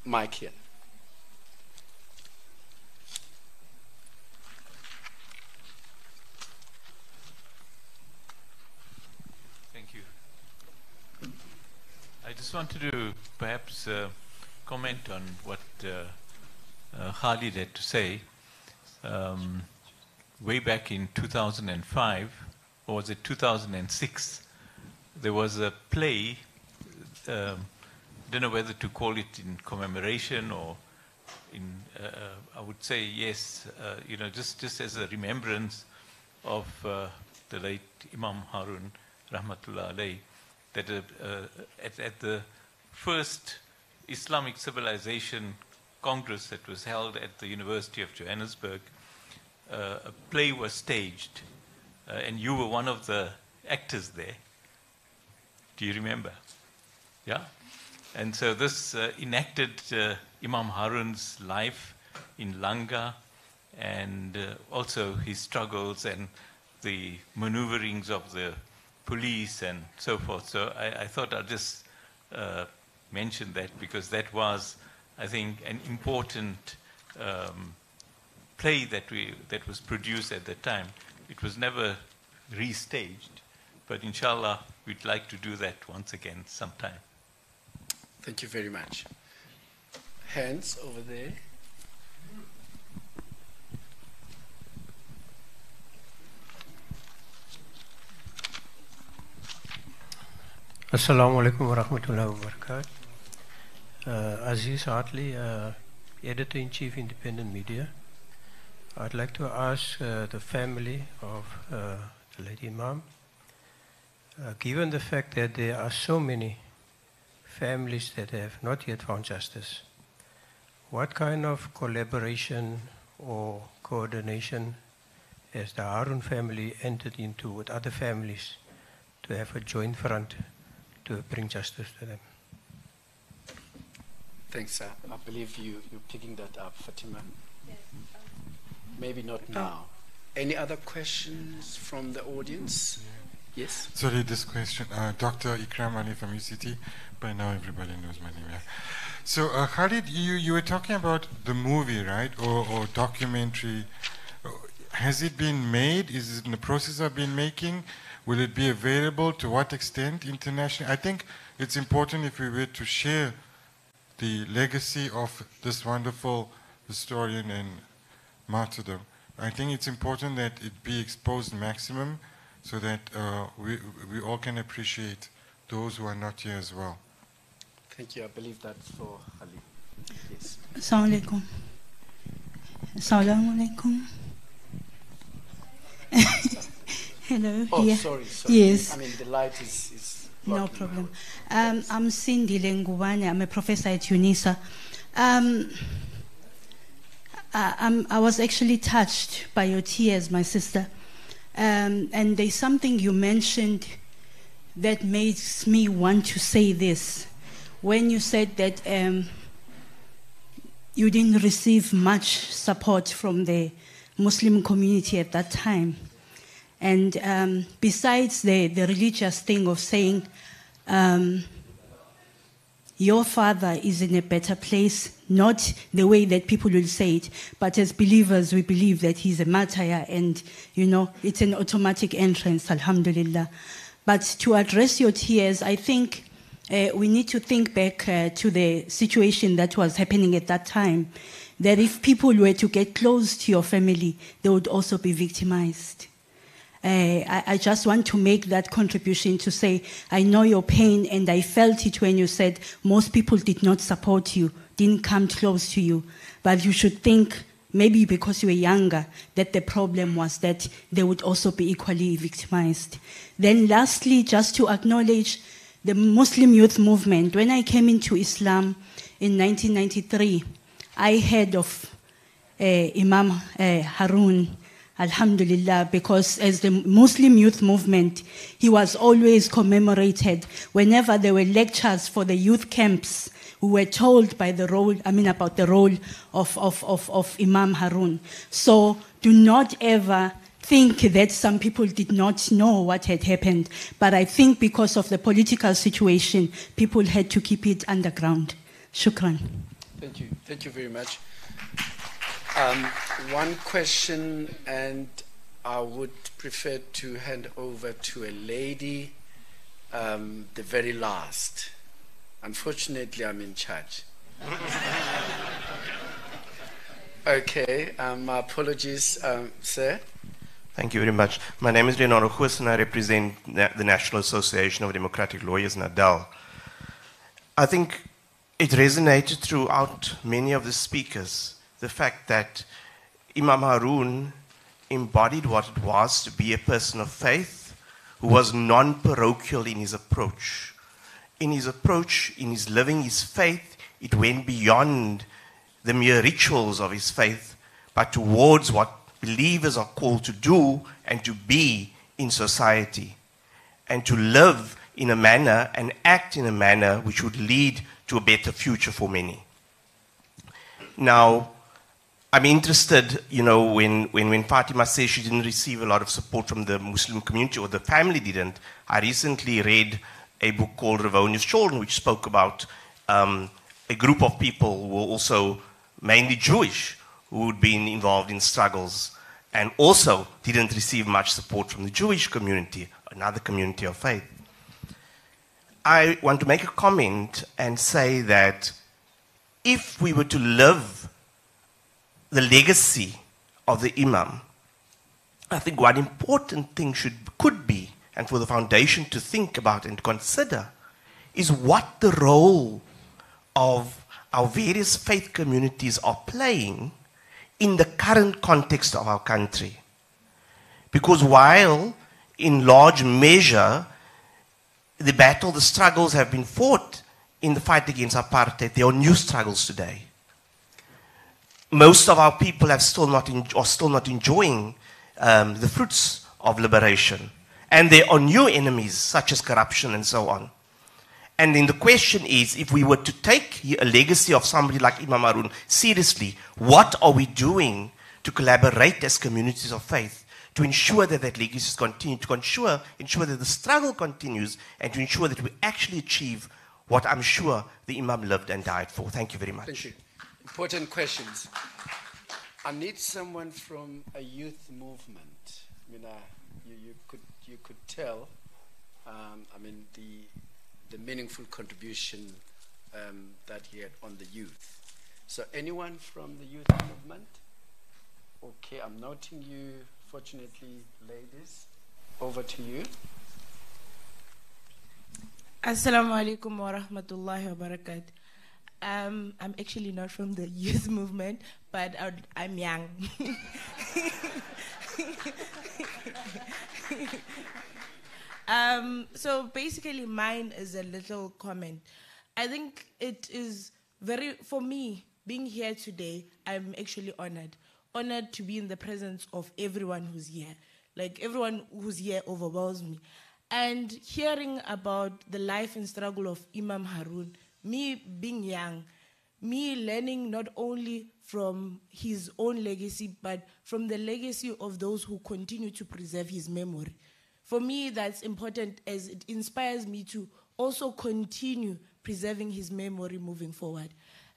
Mic here. Thank you. I just wanted to perhaps comment on what Khalid had to say. Way back in 2005, or was it 2006, there was a play, don't know whether to call it in commemoration or in, I would say yes, you know, just as a remembrance of the late Imam Haron, Rahmatullah alayhi, that at the first Islamic Civilisation Congress that was held at the University of Johannesburg, a play was staged, and you were one of the actors there. Do you remember? Yeah? And so this enacted Imam Haron's life in Langa, and also his struggles and the maneuverings of the police and so forth. So I thought I'd just mention that, because that was, I think, an important play that was produced at the time. It was never restaged, but inshallah we'd like to do that once again sometime. Thank you very much. Hands over there. Assalamu alaikum wa rahmatullahi wa barakatuh. Aziz Hartley, Editor-in-Chief, Independent Media. I'd like to ask the family of the late Imam, given the fact that there are so many families that have not yet found justice, what kind of collaboration or coordination has the Haron family entered into with other families to have a joint front to bring justice to them? Thanks, sir. I believe you're picking that up, Fatima. Yes. Maybe not now. Any other questions from the audience? Yes? Sorry, this question. Dr. Ikram Ali from UCT. By now everybody knows my name. Yeah. So, Khalid, you were talking about the movie, right? Or documentary. Has it been made? Is it in the process of being making? Will it be available? To what extent internationally? I think it's important, if we were to share the legacy of this wonderful historian and martyrdom, I think it's important that it be exposed maximum, so that we all can appreciate those who are not here as well. Thank you. I believe that's for Ali. Yes. Assalamu alaikum. Assalamu alaikum. Hello. Oh, yeah. sorry. Yes. I mean, the light is no problem. I'm Cindy Lengubane. I'm a professor at UNISA. I was actually touched by your tears, my sister. And there's something you mentioned that makes me want to say this. When you said that you didn't receive much support from the Muslim community at that time. And besides the religious thing of saying, your father is in a better place, not the way that people will say it, but as believers, we believe that he's a martyr and, you know, it's an automatic entrance, alhamdulillah. But to address your tears, I think we need to think back to the situation that was happening at that time, that if people were to get close to your family, they would also be victimized. I just want to make that contribution to say, I know your pain and I felt it when you said most people did not support you, didn't come close to you. But you should think, maybe because you were younger, that the problem was that they would also be equally victimized. Then lastly, just to acknowledge the Muslim youth movement. When I came into Islam in 1993, I heard of Imam Haron, alhamdulillah, because as the Muslim youth movement, he was always commemorated. Whenever there were lectures for the youth camps, we were told by the role, about the role of Imam Haron. So do not ever think that some people did not know what had happened. But I think because of the political situation, people had to keep it underground. Shukran. Thank you. Thank you very much. One question, and I would prefer to hand over to a lady, the very last. Unfortunately, I'm in charge. Okay, my apologies, sir. Thank you very much. My name is Dean of Humanities, and I represent the National Association of Democratic Lawyers, NADAL. I think it resonated throughout many of the speakers, the fact that Imam Haron embodied what it was to be a person of faith who was non-parochial in his approach. In his approach, in his living his faith, it went beyond the mere rituals of his faith, but towards what believers are called to do and to be in society, and to live in a manner and act in a manner which would lead to a better future for many. Now, I'm interested, when Fatima says she didn't receive a lot of support from the Muslim community, or the family didn't. I recently read a book called Ravonia's Children, which spoke about a group of people who were also mainly Jewish, who had been involved in struggles, and also didn't receive much support from the Jewish community, another community of faith. I want to make a comment and say that if we were to live the legacy of the Imam, I think one important thing could be, and for the foundation to think about and consider, is what the role of our various faith communities are playing in the current context of our country. Because while in large measure the struggles have been fought in the fight against apartheid, there are new struggles today. Most of our people are still not enjoying the fruits of liberation. And there are new enemies, such as corruption and so on. And then the question is, if we were to take a legacy of somebody like Imam Haron seriously, what are we doing to collaborate as communities of faith to ensure that that legacy continues, to ensure that the struggle continues, and to ensure that we actually achieve what I'm sure the Imam lived and died for? Thank you very much. Thank you. Important questions. I need someone from a youth movement. You could tell, the meaningful contribution that he had on the youth. So anyone from the youth movement? Okay, I'm noting you, fortunately, ladies. Over to you. Assalamu alaikum wa rahmatullahi wa barakatuh. I'm actually not from the youth movement, but I'm young. So basically mine is a little comment. I think it is For me, being here today, I'm actually honored. Honored to be in the presence of everyone who's here. Like, everyone who's here overwhelms me. And hearing about the life and struggle of Imam Haron, me being young, me learning not only from his own legacy, but from the legacy of those who continue to preserve his memory. For me, that's important, as it inspires me to also continue preserving his memory moving forward.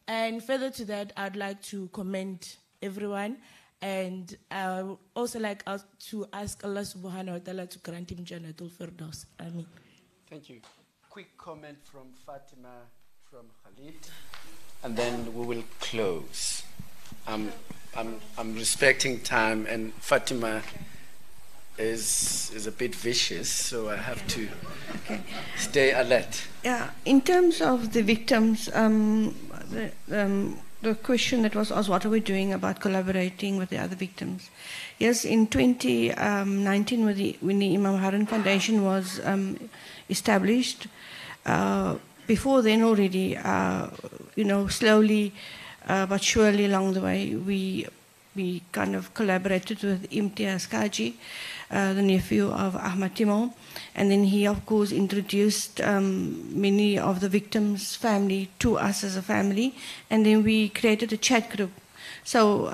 And further to that, I'd like to commend everyone, and I would also like to ask Allah subhanahu wa ta'ala to grant him Jannatul Firdaus. Ameen. Thank you. Quick comment from Fatima, from Khalid, and then we will close. I'm respecting time, and Fatima is a bit vicious, so I have to stay alert. Yeah, in terms of the victims, the question that was asked, what are we doing about collaborating with the other victims? Yes, in 2019, when the Imam Haron Foundation was established, before then already, slowly but surely along the way, we kind of collaborated with Imtiaz Kaji, the nephew of Ahmad Timon, and then he, of course, introduced many of the victims' family to us as a family, and then we created a chat group. So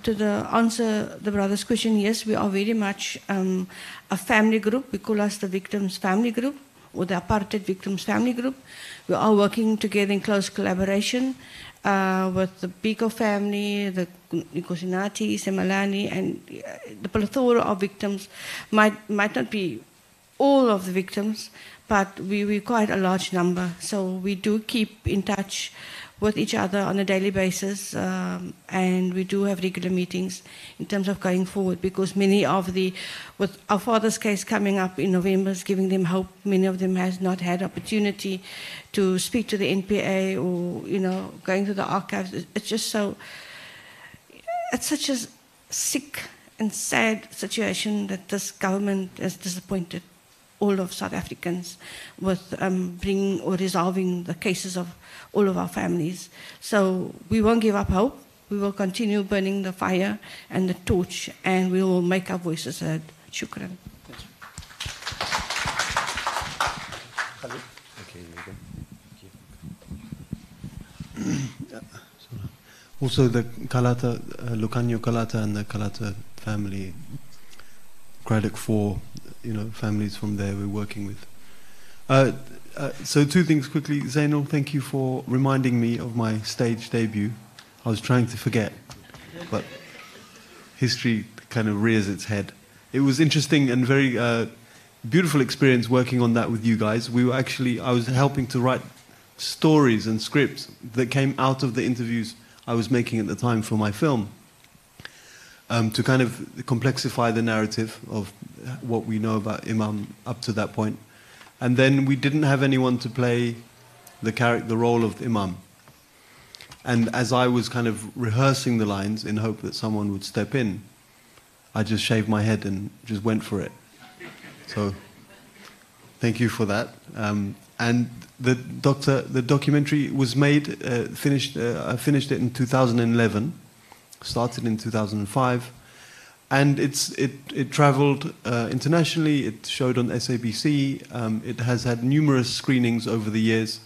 to answer the brother's question, yes, we are very much a family group. We call us the victims' family group, or the apartheid victims' family group. We are working together in close collaboration with the Biko family, the Nkosinati, Semalani, and the plethora of victims. Might not be all of the victims, but we're quite a large number. So we do keep in touch with each other on a daily basis, and we do have regular meetings in terms of going forward, because many of with our father's case coming up in November is giving them hope. Many of them has not had opportunity to speak to the NPA or, going to the archives. It's just it's such a sick and sad situation that this government has disappointed all of South Africans with bringing or resolving the cases of all of our families. So we won't give up hope. We will continue burning the fire and the torch, and we will make our voices heard. Shukran. Also, the Kalata, Lucanio Kalata and the Kalata family, credit for families from there we're working with. So two things quickly. Zainul, thank you for reminding me of my stage debut. I was trying to forget, but history kind of rears its head. It was interesting and very beautiful experience working on that with you guys. I was helping to write stories and scripts that came out of the interviews I was making at the time for my film, to kind of complexify the narrative of what we know about Imam up to that point. And then we didn't have anyone to play the role of Imam. And as I was kind of rehearsing the lines in hope that someone would step in, I just shaved my head and just went for it. So thank you for that. And the documentary was made, I finished it in 2011, started in 2005. And it traveled internationally. It showed on SABC. It has had numerous screenings over the years.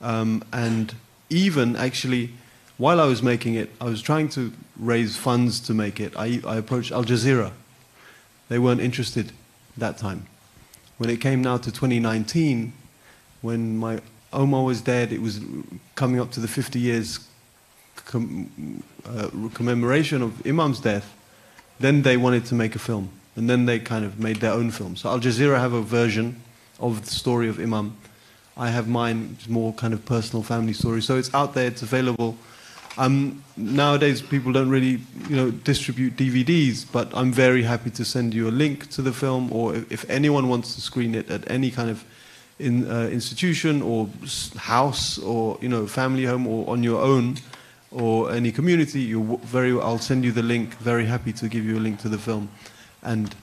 And even actually, while I was making it, I was trying to raise funds to make it. I approached Al Jazeera. They weren't interested that time. When it came now to 2019, when my Oma was dead, it was coming up to the 50 years commemoration of Imam's death. Then they wanted to make a film, and then they kind of made their own film. So Al Jazeera have a version of the story of Imam. I have mine, which is more kind of personal family story. So it's out there, it's available. Nowadays, people don't really, distribute DVDs, but I'm very happy to send you a link to the film, or if anyone wants to screen it at any kind of institution or house or family home or on your own, or any community, I'll send you the link. Very happy to give you a link to the film, and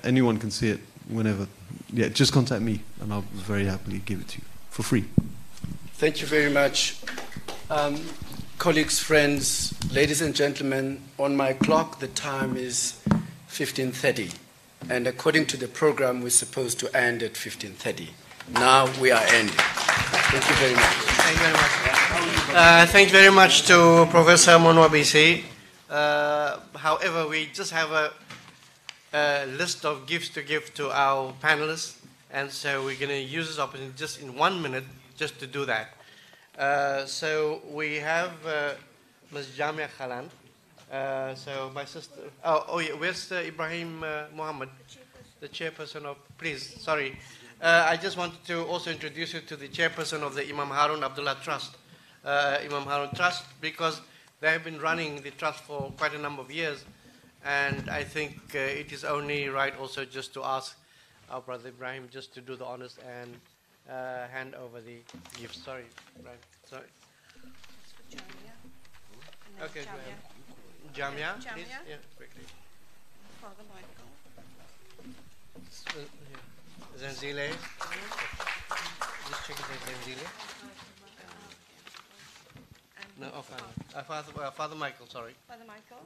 anyone can see it whenever. Yeah, just contact me, and I'll very happily give it to you for free. Thank you very much. Colleagues, friends, ladies and gentlemen, on my clock the time is 15:30, and according to the program we're supposed to end at 15:30. Now we are ending. Thank you very much. Thank you very much. Thank you very much to Professor Monwabisi. However, we just have a list of gifts to give to our panelists, and so we're going to use this opportunity just in 1 minute just to do that. So we have Ms. Jaamia Galant. So my sister, yeah, where's Ibrahim Muhammad, the chairperson of, please, sorry. I just wanted to also introduce you to the chairperson of the Imam Haron Abdullah Trust, Imam Haron Trust, because they have been running the trust for quite a number of years, and I think it is only right also just to ask our brother Ibrahim just to do the honors and hand over the gifts. Sorry, Ibrahim. Sorry. Okay, Jaamia, please. Yeah, quickly. Father Michael. Zenzile. Just check it, Zenzile. No, Father Michael, sorry. Father Michael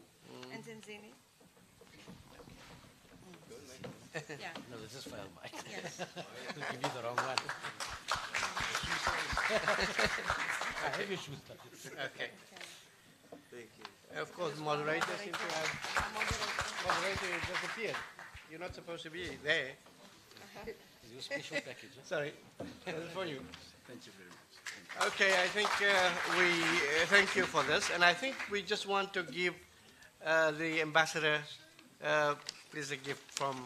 and Zenzile. Yeah. No, this is Father Michael. Yes. We'll give you the wrong one. I have your shoes stuck. Okay. Thank you. Of course, moderator seems to have. Moderator disappeared. You're not supposed to be there. Your special package. Huh? Sorry, this is for you. Thank you very much. Okay, I think we thank you for this, and I think we just want to give the ambassador, please, a gift from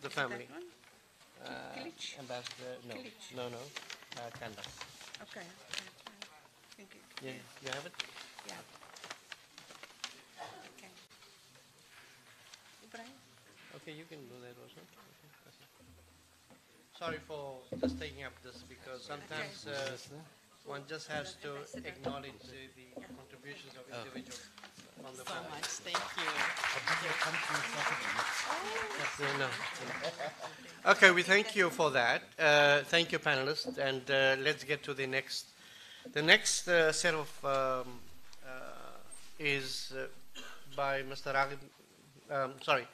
the family. Ambassador, no, Kanda. Okay. Thank you. Yeah, you have it? Yeah. Okay. Ibrahim? Okay, you can do that also. Okay. Sorry for just taking up this, because sometimes one just has to acknowledge the contributions of individuals from the family. Much, thank you. Okay, we thank you for that. Thank you, panelists, and let's get to the next. The next set of is by Mr. Raghib. Sorry.